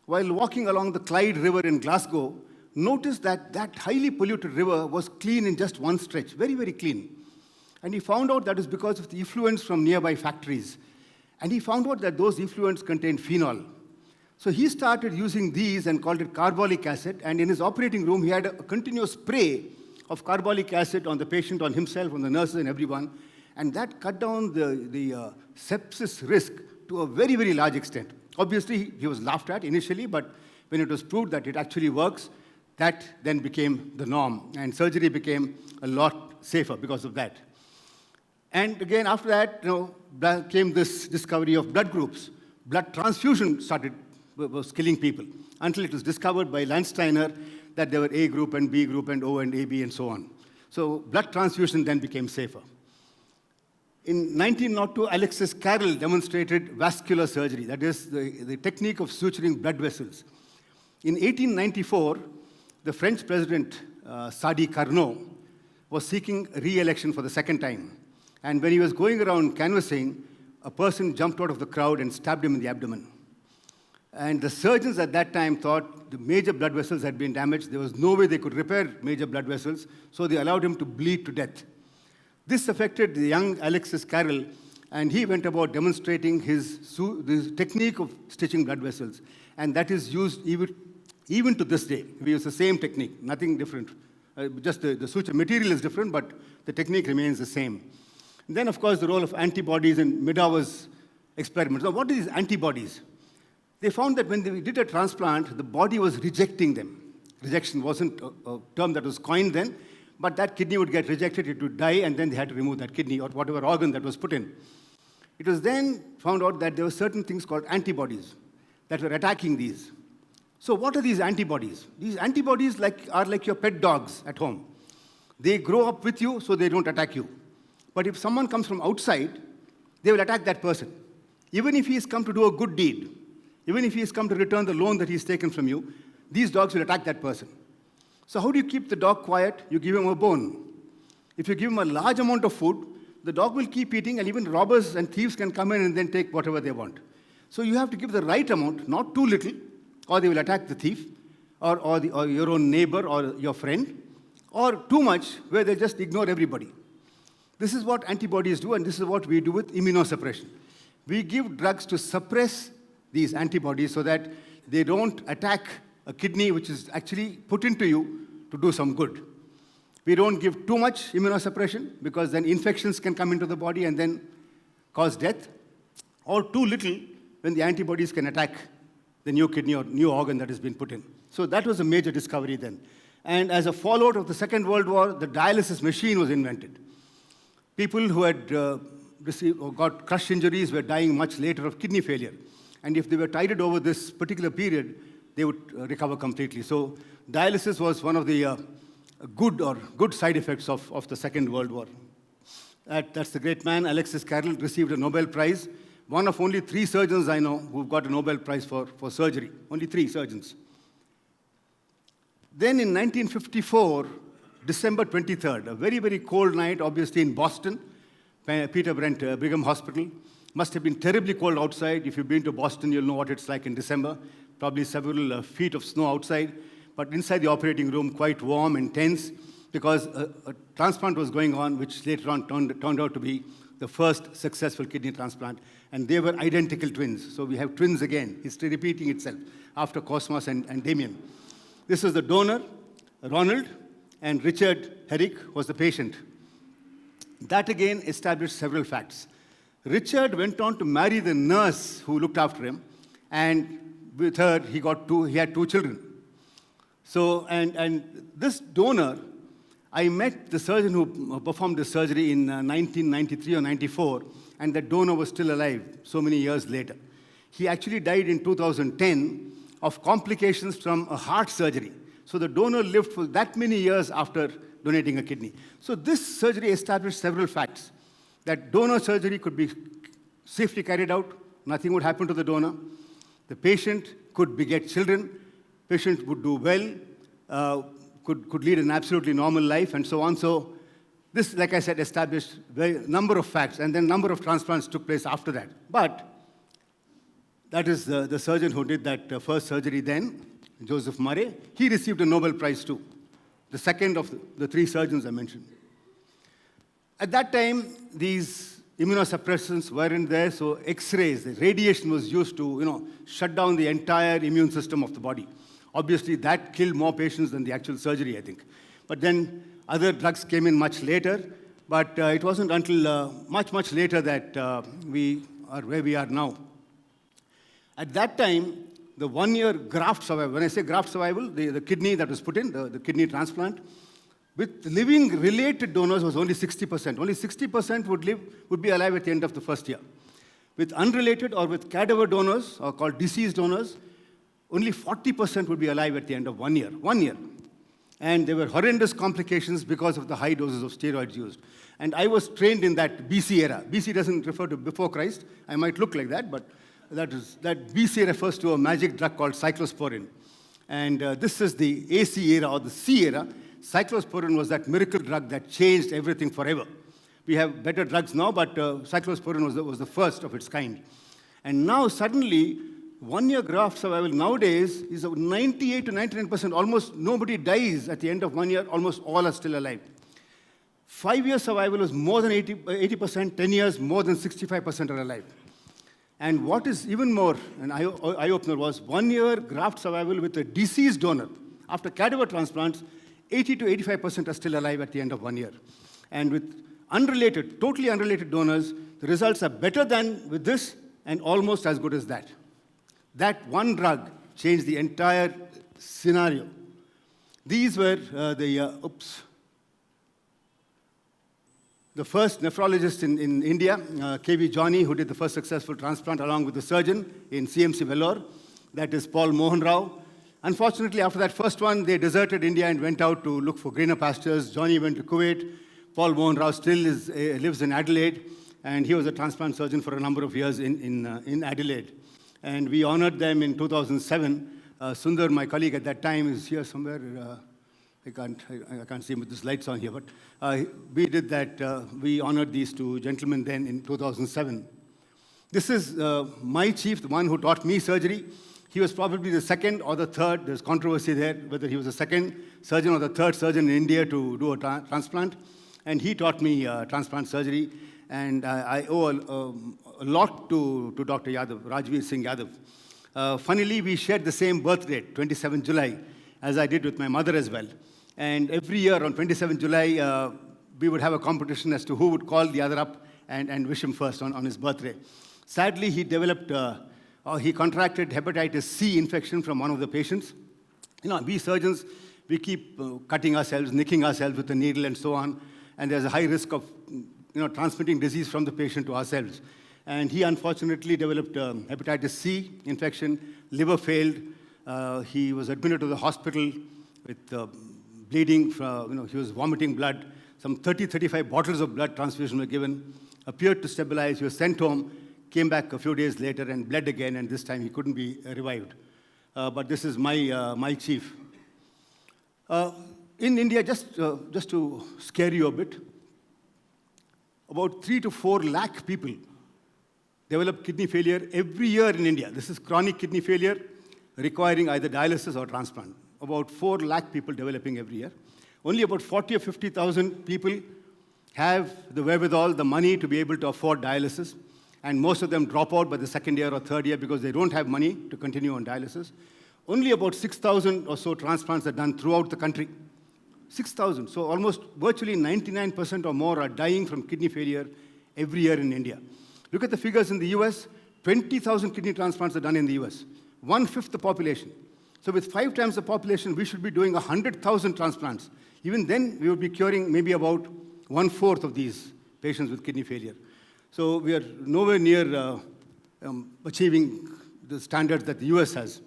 while walking along the Clyde River in Glasgow, noticed that that highly polluted river was clean in just one stretch, very, very clean. And he found out that is because of the effluents from nearby factories. And he found out that those effluents contained phenol. So he started using these and called it carbolic acid. And in his operating room, he had a continuous spray of carbolic acid on the patient, on himself, on the nurses, and everyone. And that cut down the sepsis risk to a very, very large extent. Obviously, he was laughed at initially, but when it was proved that it actually works, that then became the norm. And surgery became a lot safer because of that. And again, after that, came this discovery of blood groups. Blood transfusion was killing people, until it was discovered by Landsteiner that there were A group and B group and O and AB and so on. So blood transfusion then became safer. In 1902, Alexis Carrel demonstrated vascular surgery, that is, the technique of suturing blood vessels. In 1894, the French president, Sadi Carnot, was seeking re-election for the second time. And when he was going around canvassing, a person jumped out of the crowd and stabbed him in the abdomen. And the surgeons at that time thought the major blood vessels had been damaged. There was no way they could repair major blood vessels, so they allowed him to bleed to death. This affected the young Alexis Carrel, and he went about demonstrating his technique of stitching blood vessels. And that is used even to this day. We use the same technique, nothing different. Just the suture material is different, but the technique remains the same. And then, of course, the role of antibodies in Midhour's experiments. Now, what are these antibodies? They found that when they did a transplant, the body was rejecting them. Rejection wasn't a term that was coined then, but that kidney would get rejected, it would die, and then they had to remove that kidney or whatever organ that was put in. It was then found out that there were certain things called antibodies that were attacking these. So what are these antibodies? These antibodies are like your pet dogs at home. They grow up with you, so they don't attack you. But if someone comes from outside, they will attack that person. Even if he has come to do a good deed, even if he has come to return the loan that he's taken from you, these dogs will attack that person. So how do you keep the dog quiet? You give him a bone. If you give him a large amount of food, the dog will keep eating, and even robbers and thieves can come in and then take whatever they want. So you have to give the right amount, not too little, or they will attack the thief, or your own neighbor or your friend, or too much, where they just ignore everybody. This is what antibodies do, and this is what we do with immunosuppression. We give drugs to suppress these antibodies so that they don't attack a kidney which is actually put into you to do some good. We don't give too much immunosuppression because then infections can come into the body and then cause death, or too little when the antibodies can attack the new kidney or new organ that has been put in. So that was a major discovery then. And as a fallout of the Second World War, the dialysis machine was invented. People who had received or got crush injuries were dying much later of kidney failure. And if they were tided over this particular period, they would recover completely. So dialysis was one of the good side effects of the Second World War. That's the great man, Alexis Carrel, received a Nobel Prize. One of only 3 surgeons I know who've got a Nobel Prize for surgery. Only 3 surgeons. Then in 1954, December 23rd, a very, very cold night, obviously in Boston, Peter Brent Brigham Hospital. Must have been terribly cold outside. If you've been to Boston, you'll know what it's like in December. Probably several feet of snow outside. But inside the operating room, quite warm and tense. because a transplant was going on, which later on turned out to be the first successful kidney transplant, and they were identical twins. So we have twins again, history repeating itself after Cosmos and Damien. This is the donor, Ronald, and Richard Herrick was the patient. That again established several facts. Richard went on to marry the nurse who looked after him, and with her he had two children. So, and this donor, I met the surgeon who performed the surgery in 1993 or 94, and that donor was still alive so many years later. He actually died in 2010 of complications from a heart surgery. So the donor lived for that many years after donating a kidney. So this surgery established several facts. That donor surgery could be safely carried out, nothing would happen to the donor. The patient could beget children, patient would do well, could lead an absolutely normal life, and so on. So this, like I said, established a number of facts, and then a number of transplants took place after that. But that is the surgeon who did that first surgery then, Joseph Murray. He received a Nobel Prize too, the second of the three surgeons I mentioned. At that time, these immunosuppressants weren't there, so X-rays, the radiation was used to shut down the entire immune system of the body. Obviously, that killed more patients than the actual surgery, I think. But then other drugs came in much later, but it wasn't until much later that we are where we are now. At that time, the 1-year graft survival, when I say graft survival, the kidney that was put in, the kidney transplant, with living related donors was only 60%. Only 60% would be alive at the end of the first year. With unrelated or with cadaver donors, or called deceased donors, only 40% would be alive at the end of 1 year. 1 year. And there were horrendous complications because of the high doses of steroids used. And I was trained in that BC era. BC doesn't refer to before Christ. I might look like that, but that BC refers to a magic drug called cyclosporin. And this is the AC era or the C era. Cyclosporin was that miracle drug that changed everything forever. We have better drugs now, but cyclosporin was the first of its kind. And now suddenly, 1-year graft survival nowadays is 98 to 99%. Almost nobody dies at the end of 1 year. Almost all are still alive. 5-year survival is more than 80%. 10 years, more than 65% are alive. And what is even more an eye-opener was 1-year graft survival with a deceased donor. After cadaver transplants, 80 to 85% are still alive at the end of 1 year. And with unrelated, totally unrelated donors, the results are better than with this and almost as good as that. That one drug changed the entire scenario. These were the first nephrologist in India, K.V. Johnny, who did the first successful transplant along with the surgeon in CMC Vellore. That is Paul Mohan Rao. Unfortunately, after that first one, they deserted India and went out to look for greener pastures. Johnny went to Kuwait. Paul Mohan Rao still lives in Adelaide, and he was a transplant surgeon for a number of years in Adelaide. And we honored them in 2007. Sundar, my colleague at that time, is here somewhere. I can't see him with the lights on here, but we did that. We honored these two gentlemen then in 2007. This is my chief, the one who taught me surgery. He was probably the second or the third. There's controversy there, whether he was the second surgeon or the third surgeon in India to do a transplant. And he taught me transplant surgery. And I owe a lot to Dr. Yadav, Rajveer Singh Yadav. Funnily, we shared the same birth date, 27 July, as I did with my mother as well. And every year on 27 July, we would have a competition as to who would call the other up and wish him first on his birthday. Sadly, he contracted hepatitis C infection from one of the patients. We surgeons, we keep cutting ourselves, nicking ourselves with a needle and so on. And there's a high risk of transmitting disease from the patient to ourselves. And he unfortunately developed hepatitis C infection, liver failed. He was admitted to the hospital with bleeding, he was vomiting blood. Some 35 bottles of blood transfusion were given, appeared to stabilize. He was sent home, came back a few days later and bled again, and this time he couldn't be revived. But this is my chief. In India, just to scare you a bit, about 3 to 4 lakh people develop kidney failure every year in India. This is chronic kidney failure requiring either dialysis or transplant. About 4 lakh people developing every year. Only about 40 or 50,000 people have the wherewithal, the money to be able to afford dialysis. And most of them drop out by the second year or third year because they don't have money to continue on dialysis. Only about 6,000 or so transplants are done throughout the country. 6,000. So almost virtually 99% or more are dying from kidney failure every year in India. Look at the figures in the US. 20,000 kidney transplants are done in the US. 1/5 the population. So with 5 times the population, we should be doing 100,000 transplants. Even then, we would be curing maybe about 1/4 of these patients with kidney failure. So we are nowhere near achieving the standards that the US has.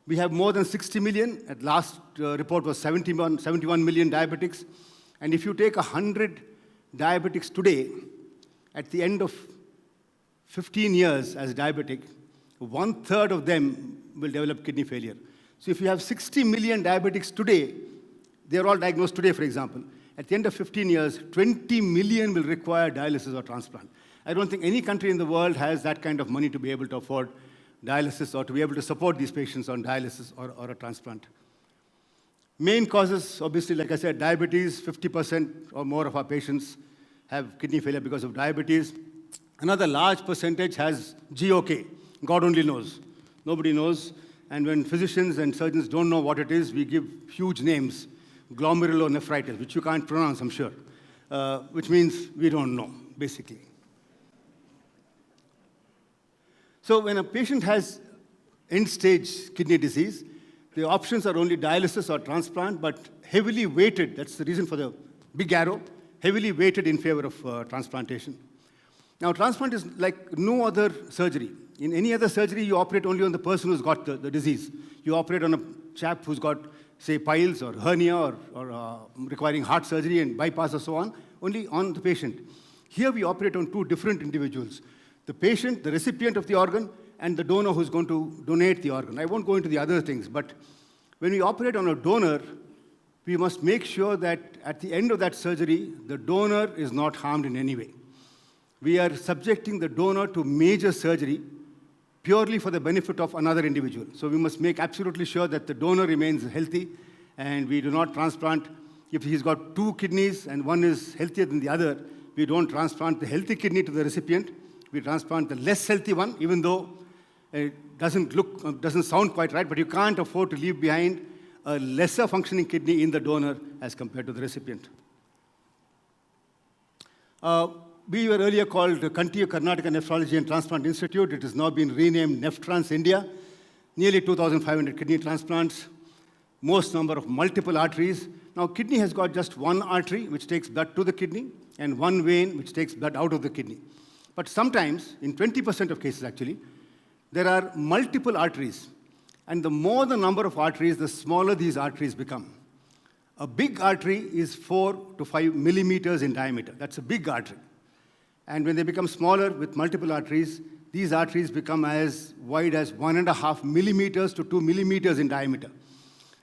We have more than 60 million. At last report was 71 million diabetics. And if you take 100 diabetics today, at the end of 15 years as diabetic, 1/3 of them will develop kidney failure. So if you have 60 million diabetics today, they're all diagnosed today, for example. At the end of 15 years, 20 million will require dialysis or transplant. I don't think any country in the world has that kind of money to be able to afford dialysis or to be able to support these patients on dialysis or a transplant. Main causes, obviously, like I said, diabetes. 50% or more of our patients have kidney failure because of diabetes. Another large percentage has GOK. God only knows. Nobody knows. And when physicians and surgeons don't know what it is, we give huge names. Glomerulonephritis, which you can't pronounce, I'm sure, which means we don't know, basically. So when a patient has end-stage kidney disease, the options are only dialysis or transplant, but heavily weighted, that's the reason for the big arrow, heavily weighted in favor of transplantation. Now, transplant is like no other surgery. In any other surgery, you operate only on the person who's got the disease. You operate on a chap who's got, say, piles or hernia or requiring heart surgery and bypass or so on, only on the patient. Here we operate on two different individuals. The patient, the recipient of the organ, and the donor who's going to donate the organ. I won't go into the other things, but when we operate on a donor, we must make sure that at the end of that surgery, the donor is not harmed in any way. We are subjecting the donor to major surgery purely for the benefit of another individual. So we must make absolutely sure that the donor remains healthy, and we do not transplant. If he's got 2 kidneys and one is healthier than the other, we don't transplant the healthy kidney to the recipient. We transplant the less healthy one, even though it doesn't sound quite right, but you can't afford to leave behind a lesser functioning kidney in the donor as compared to the recipient. We were earlier called Kanti Karnataka Nephrology and Transplant Institute. It has now been renamed NephTrans India. Nearly 2,500 kidney transplants, most number of multiple arteries. Now, kidney has got just one artery, which takes blood to the kidney, and one vein, which takes blood out of the kidney. But sometimes, in 20% of cases actually, there are multiple arteries. And the more the number of arteries, the smaller these arteries become. A big artery is 4 to 5 millimeters in diameter. That's a big artery. And when they become smaller with multiple arteries, these arteries become as wide as 1.5 millimeters to 2 millimeters in diameter.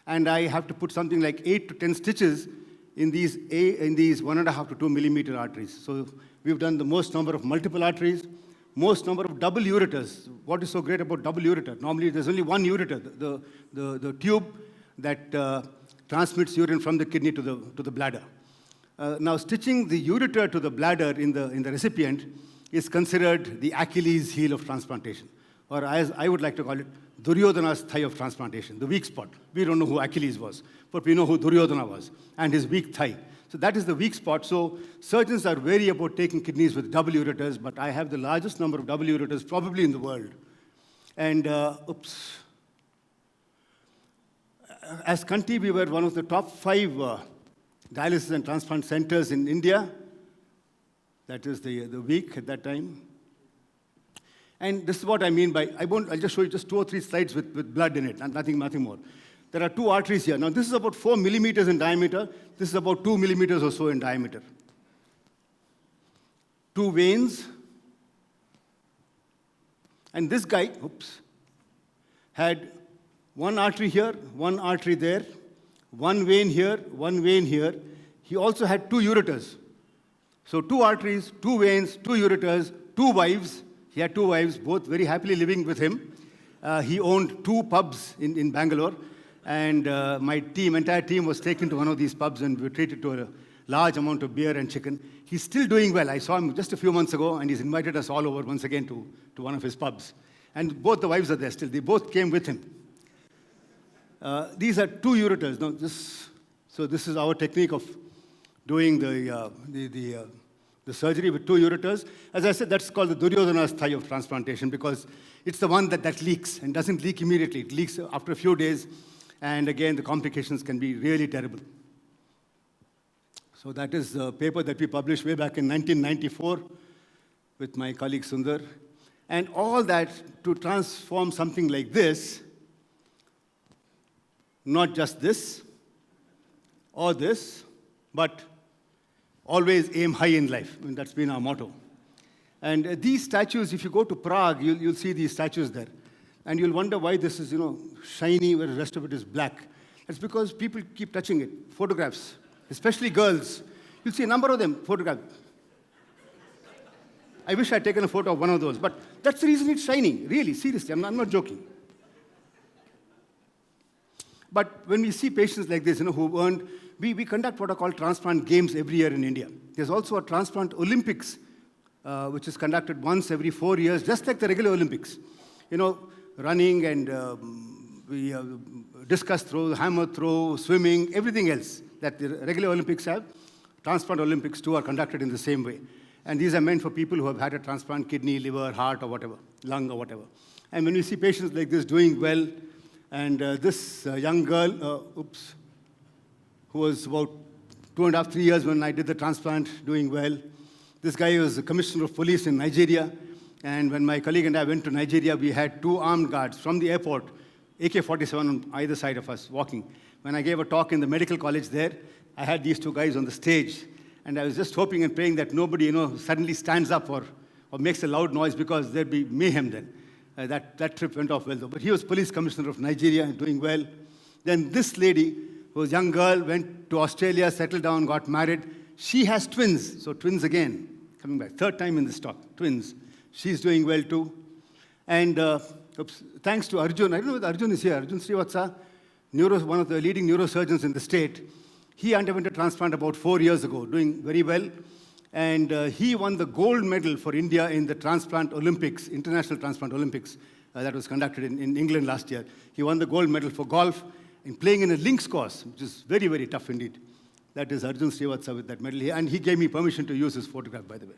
And I have to put something like 8 to 10 stitches in these 1.5 to 2 millimeter arteries. So we've done the most number of multiple arteries, most number of double ureters. What is so great about double ureter? Normally, there's only one ureter, the tube that transmits urine from the kidney to the bladder. Now, stitching the ureter to the bladder in the recipient is considered the Achilles heel of transplantation, or as I would like to call it, Duryodhana's thigh of transplantation, the weak spot. We don't know who Achilles was, but we know who Duryodhana was, and his weak thigh. So that is the weak spot. So surgeons are wary about taking kidneys with double ureters, but I have the largest number of double ureters probably in the world. And, as Kanti, we were one of the top 5 dialysis and transplant centers in India. That is the week at that time. And this is what I mean by, I'll just show you just 2 or 3 slides with blood in it, and nothing more. There are 2 arteries here. Now, this is about 4 millimeters in diameter. This is about 2 millimeters or so in diameter. 2 veins. And this guy, had 1 artery here, 1 artery there, 1 vein here, 1 vein here. He also had 2 ureters. So 2 arteries, 2 veins, 2 ureters, 2 wives. He had 2 wives, both very happily living with him. He owned 2 pubs in Bangalore. And my entire team was taken to one of these pubs and we were treated to a large amount of beer and chicken. He's still doing well. I saw him just a few months ago, and he's invited us all over once again to one of his pubs. And both the wives are there still. They both came with him. These are 2 ureters. Now, so this is our technique of doing the surgery with 2 ureters. As I said, that's called the Duryodhana's thigh of transplantation because it's the one that leaks and doesn't leak immediately. It leaks after a few days, and again, the complications can be really terrible. So that is a paper that we published way back in 1994 with my colleague Sundar. And all that to transform something like this, not just this or this, but always aim high in life. I mean, that's been our motto. And these statues, if you go to Prague, you'll see these statues there. And you'll wonder why this is, shiny, where the rest of it is black. That's because people keep touching it. Photographs, especially girls. You'll see a number of them photographed. I wish I'd taken a photo of one of those, but that's the reason it's shining. Really, seriously, I'm not joking. But when we see patients like this, who earned, we conduct what are called transplant games every year in India. There's also a transplant Olympics, which is conducted once every 4 years, just like the regular Olympics. Running and discus throw, hammer throw, swimming, everything else that the regular Olympics have. Transplant Olympics too are conducted in the same way. And these are meant for people who have had a transplant, kidney, liver, heart, or whatever, lung, or whatever. And when we see patients like this doing well, and this young girl, who was about 2.5, 3 years when I did the transplant, doing well. This guy was the commissioner of police in Nigeria. And when my colleague and I went to Nigeria, we had 2 armed guards from the airport, AK-47 on either side of us, walking. When I gave a talk in the medical college there, I had these 2 guys on the stage. And I was just hoping and praying that nobody, suddenly stands up or makes a loud noise because there'd be mayhem then. That trip went off well, though. But he was police commissioner of Nigeria, doing well. Then this lady, who was a young girl, went to Australia, settled down, got married. She has twins, so twins again, coming back. 3rd time in this talk, twins. She's doing well, too. And thanks to Arjun, I don't know if Arjun is here, Arjun Srivatsa, one of the leading neurosurgeons in the state. He underwent a transplant about 4 years ago, doing very well. And he won the gold medal for India in the Transplant Olympics, International Transplant Olympics, that was conducted in England last year. He won the gold medal for golf in playing in a links course, which is very, very tough indeed. That is Arjun Srivatsa with that medal. And he gave me permission to use his photograph, by the way.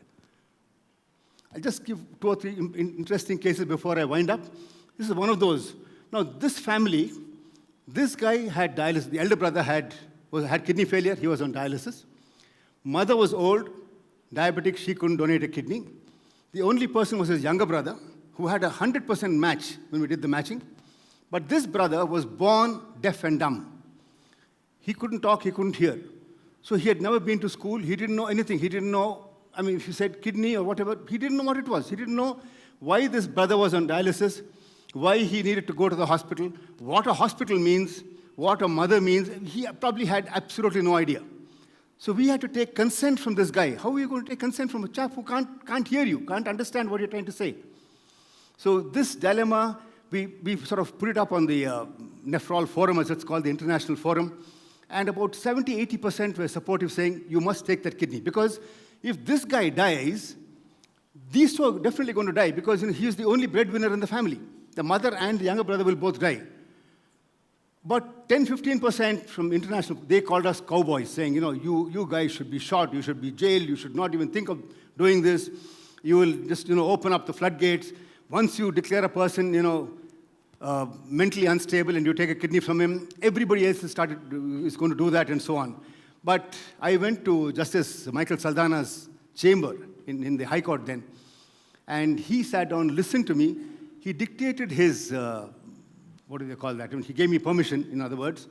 I'll just give 2 or 3 interesting cases before I wind up. This is one of those. Now, this family, this guy had dialysis. The elder brother had kidney failure. He was on dialysis. Mother was old, diabetic. She couldn't donate a kidney. The only person was his younger brother, who had a 100% match when we did the matching. But this brother was born deaf and dumb. He couldn't talk, he couldn't hear. So he had never been to school. He didn't know anything. He didn't know, if you said kidney or whatever, he didn't know what it was. He didn't know why this brother was on dialysis, why he needed to go to the hospital, what a hospital means, what a mother means. He probably had absolutely no idea. So we had to take consent from this guy. How are you going to take consent from a chap who can't hear you, can't understand what you're trying to say? So this dilemma, we sort of put it up on the Nephrol Forum, as it's called, the international forum. And about 70-80% were supportive, saying, you must take that kidney. Because if this guy dies, these 2 are definitely going to die because he is the only breadwinner in the family. The mother and the younger brother will both die. But 10-15% from international, they called us cowboys, saying, you guys should be shot, you should be jailed, you should not even think of doing this. You will just, open up the floodgates. Once you declare a person, mentally unstable and you take a kidney from him, everybody else is going to do that and so on. But I went to Justice Michael Saldana's chamber in the High Court then, and he sat down, listened to me. He dictated his, what do they call that? He gave me permission, in other words,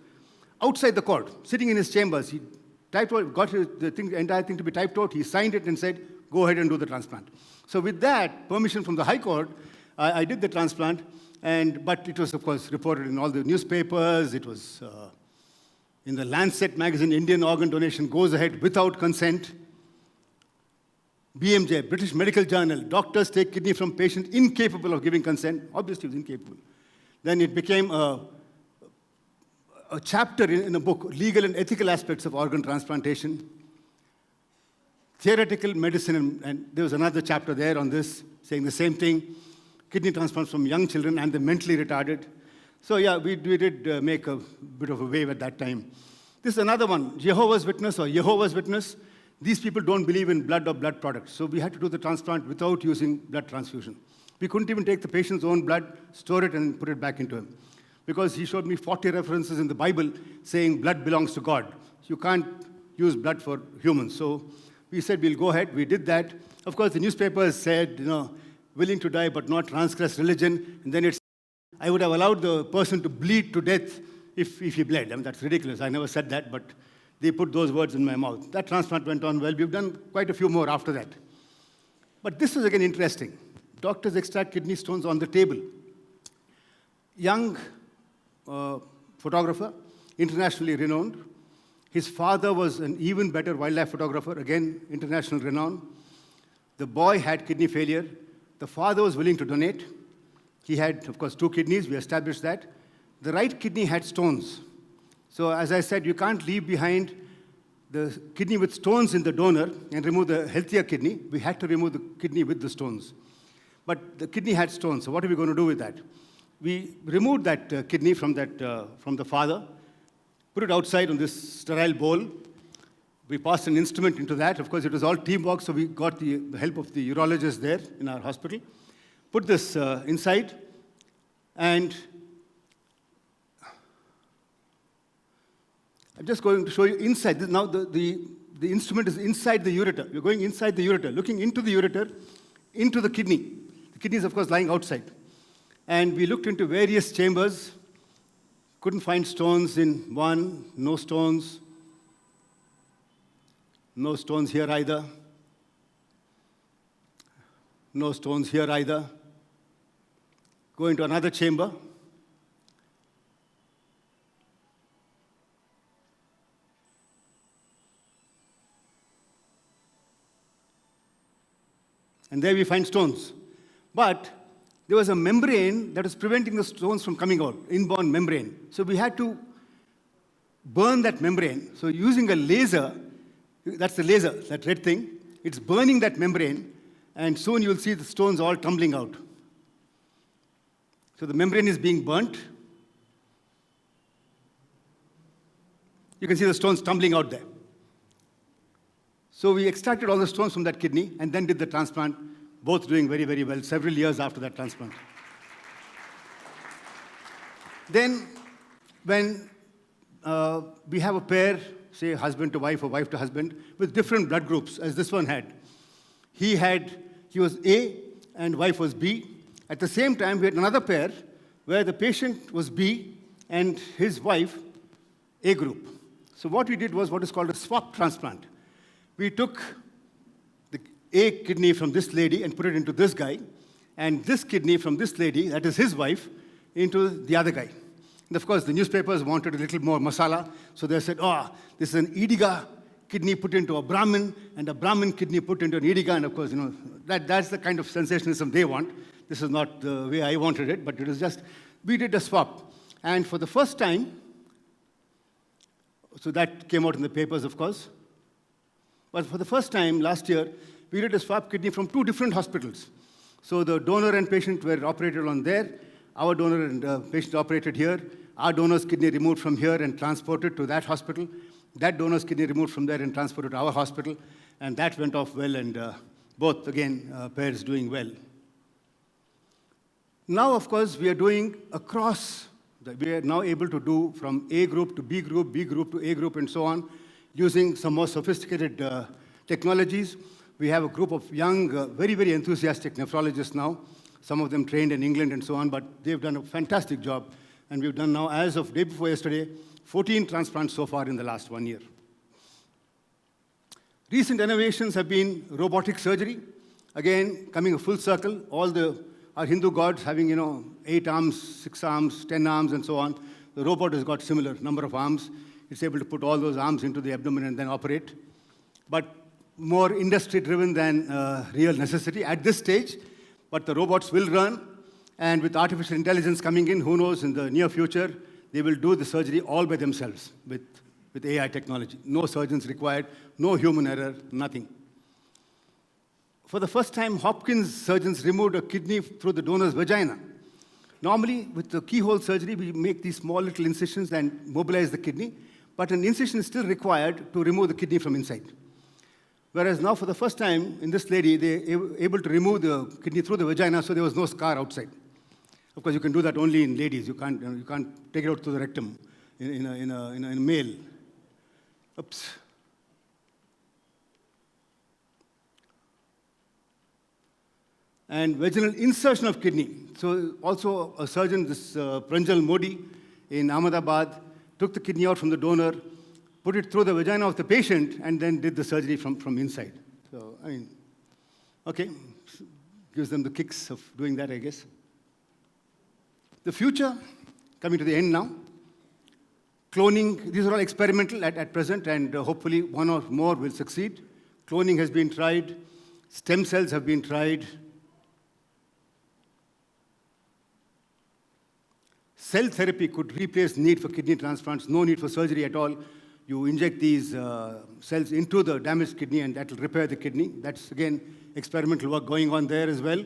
outside the court, sitting in his chambers. He typed out, got the entire thing to be typed out. He signed it and said, go ahead and do the transplant. So with that permission from the High Court, I did the transplant. But it was, of course, reported in all the newspapers. It was in the Lancet magazine, Indian organ donation goes ahead without consent. BMJ, British Medical Journal, doctors take kidney from patient incapable of giving consent. Obviously, he was incapable. Then it became a a chapter in a book, Legal and Ethical Aspects of Organ Transplantation, Theoretical Medicine, and there was another chapter there on this, saying the same thing, kidney transplants from young children and the mentally retarded. So yeah, we did make a bit of a wave at that time. This is another one, Jehovah's Witness or Jehovah's Witness. These people don't believe in blood or blood products, so we had to do the transplant without using blood transfusion. We couldn't even take the patient's own blood, store it, and put it back into him. Because he showed me 40 references in the Bible saying blood belongs to God. You can't use blood for humans. So we said we'll go ahead. We did that. Of course, the newspapers said, willing to die but not transgress religion. And then I would have allowed the person to bleed to death if he bled. I mean, that's ridiculous. I never said that, but they put those words in my mouth. That transplant went on well. We've done quite a few more after that. But this is again interesting. Doctors extract kidney stones on the table. Young photographer, internationally renowned. His father was an even better wildlife photographer, again, international renown. The boy had kidney failure. The father was willing to donate. He had, of course, 2 kidneys. We established that. The right kidney had stones. So as I said, you can't leave behind the kidney with stones in the donor and remove the healthier kidney. We had to remove the kidney with the stones. But the kidney had stones, so what are we going to do with that? We removed that kidney from the father, put it outside on this sterile bowl. We passed an instrument into that. Of course, it was all teamwork, so we got the help of the urologist there in our hospital. Put this inside, and I'm just going to show you inside. Now the instrument is inside the ureter. We're going inside the ureter, looking into the ureter, into the kidney. The kidney is, of course, lying outside. And we looked into various chambers, couldn't find stones in one, no stones here either, no stones here either. Go into another chamber. And there we find stones. But there was a membrane that was preventing the stones from coming out, inborn membrane. So we had to burn that membrane. So using a laser, that's the laser, that red thing, it's burning that membrane, and soon you'll see the stones all tumbling out. So the membrane is being burnt. You can see the stones tumbling out there. So we extracted all the stones from that kidney and then did the transplant, both doing very, very well, several years after that transplant. Then, when we have a pair, say husband to wife or wife to husband, with different blood groups, as this one had. He was A and wife was B. At the same time, we had another pair where the patient was B and his wife A group. So what we did was what is called a swap transplant. We took the A kidney from this lady and put it into this guy, and this kidney from this lady, that is his wife, into the other guy. And of course, the newspapers wanted a little more masala, so they said, this is an Idiga kidney put into a Brahmin, and a Brahmin kidney put into an Idiga, and of course, that's the kind of sensationalism they want. This is not the way I wanted it, but it was just, we did a swap. And for the first time, so that came out in the papers, of course, but for the first time last year, we did a swap kidney from 2 different hospitals. So the donor and patient were operated on there. Our donor and patient operated here. Our donor's kidney removed from here and transported to that hospital. That donor's kidney removed from there and transported to our hospital. And that went off well, and both, again, pairs doing well. Now, of course, we are doing across. We are now able to do from A group to B group to A group, and so on, using some more sophisticated technologies. We have a group of young, very, very enthusiastic nephrologists now, some of them trained in England and so on, but they've done a fantastic job. And we've done now, as of day before yesterday, 14 transplants so far in the last 1 year. Recent innovations have been robotic surgery. Again, coming a full circle, our Hindu gods having, 8 arms, 6 arms, 10 arms, and so on. The robot has got similar number of arms. It's able to put all those arms into the abdomen and then operate. But more industry-driven than real necessity at this stage. But the robots will run, and with artificial intelligence coming in, who knows, in the near future, they will do the surgery all by themselves with AI technology. No surgeons required, no human error, nothing. For the first time, Hopkins surgeons removed a kidney through the donor's vagina. Normally, with the keyhole surgery, we make these small little incisions and mobilize the kidney, but an incision is still required to remove the kidney from inside. Whereas now, for the first time, in this lady, they were able to remove the kidney through the vagina, so there was no scar outside. Of course, you can do that only in ladies. You can't take it out through the rectum in a male. Oops. And vaginal insertion of kidney. So also a surgeon, this Pranjal Modi in Ahmedabad, took the kidney out from the donor, put it through the vagina of the patient, and then did the surgery from inside. So, I mean, okay, gives them the kicks of doing that, I guess. The future, coming to the end now. Cloning, these are all experimental at present, and hopefully one or more will succeed. Cloning has been tried. Stem cells have been tried. Cell therapy could replace need for kidney transplants, no need for surgery at all. You inject these cells into the damaged kidney and that will repair the kidney. That's, again, experimental work going on there as well.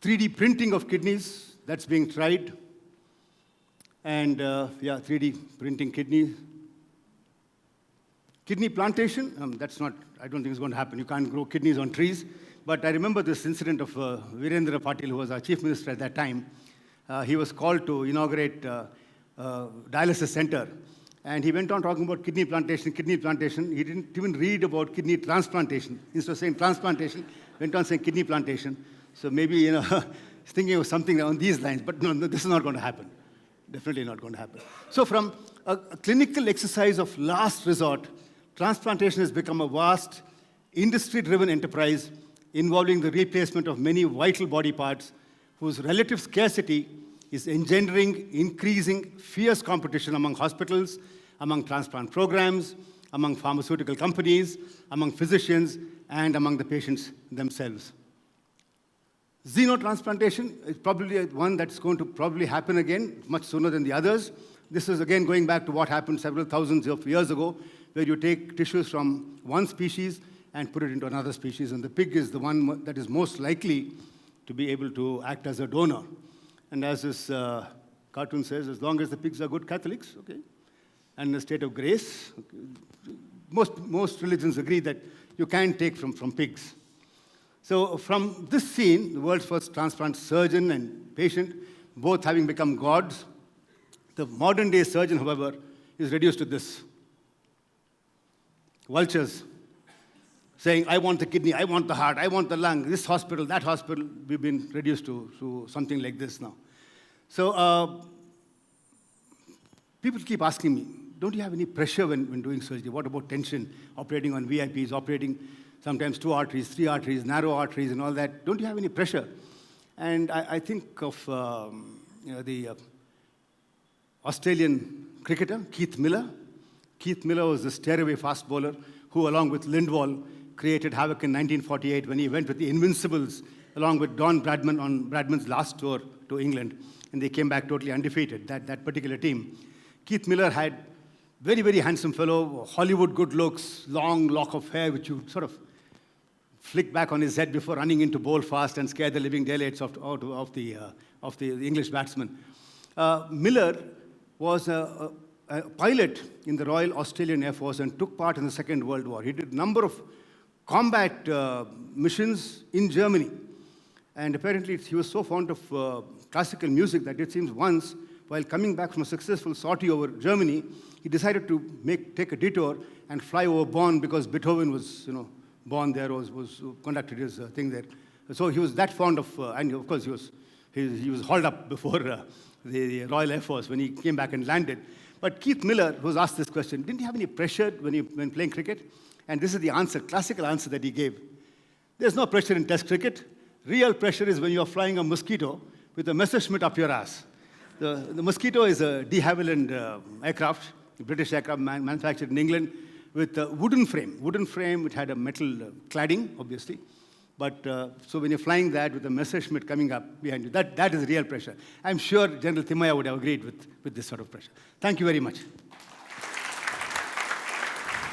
3D printing of kidneys, that's being tried. And, 3D printing kidneys. Kidney plantation, that's not, I don't think it's going to happen. You can't grow kidneys on trees. But I remember this incident of Virendra Patil, who was our chief minister at that time. He was called to inaugurate a dialysis center. And he went on talking about kidney plantation, kidney plantation. He didn't even read about kidney transplantation. Instead of saying transplantation, went on saying kidney plantation. So maybe, he's thinking of something on these lines. But no, this is not going to happen. Definitely not going to happen. So from a clinical exercise of last resort, transplantation has become a vast, industry-driven enterprise involving the replacement of many vital body parts whose relative scarcity is engendering increasing fierce competition among hospitals, among transplant programs, among pharmaceutical companies, among physicians, and among the patients themselves. Xenotransplantation is probably one that's going to probably happen again much sooner than the others. This is again going back to what happened several thousands of years ago, where you take tissues from one species and put it into another species, and the pig is the one that is most likely to be able to act as a donor. And as this cartoon says, as long as the pigs are good Catholics, okay, and in a state of grace, okay, most religions agree that you can take from pigs. So from this scene, the world's first transplant surgeon and patient, both having become gods, the modern-day surgeon, however, is reduced to this. Vultures saying, I want the kidney, I want the heart, I want the lung, this hospital, that hospital. We've been reduced to something like this now. So people keep asking me, don't you have any pressure when doing surgery? What about tension, operating on VIPs, operating sometimes 2 arteries, 3 arteries, narrow arteries and all that? Don't you have any pressure? And I think of the Australian cricketer, Keith Miller. Keith Miller was the stairway fast bowler who, along with Lindwall, created havoc in 1948 when he went with the Invincibles along with Don Bradman on Bradman's last tour to England. And they came back totally undefeated, that particular team. Keith Miller had very, very handsome fellow, Hollywood good looks, long lock of hair, which you sort of flick back on his head before running into bowl fast and scare the living daylights of the English batsman. Miller was a pilot in the Royal Australian Air Force and took part in the Second World War. He did a number of combat missions in Germany. And apparently he was so fond of classical music that it seems once, while coming back from a successful sortie over Germany, he decided to take a detour and fly over Bonn because Beethoven was, born there, was conducted his thing there. So he was that fond of, and of course he was hauled up before the Royal Air Force when he came back and landed. But Keith Miller was asked this question, didn't you have any pressure when playing cricket? And this is the answer, classical answer that he gave. There's no pressure in Test cricket. Real pressure is when you're flying a Mosquito with a Messerschmitt up your ass. The Mosquito is a de Havilland aircraft, a British aircraft manufactured in England with a wooden frame. Wooden frame, it had a metal cladding, obviously. But so when you're flying that with the Messerschmitt coming up behind you, that is real pressure. I'm sure General Thimayya would have agreed with this sort of pressure. Thank you very much.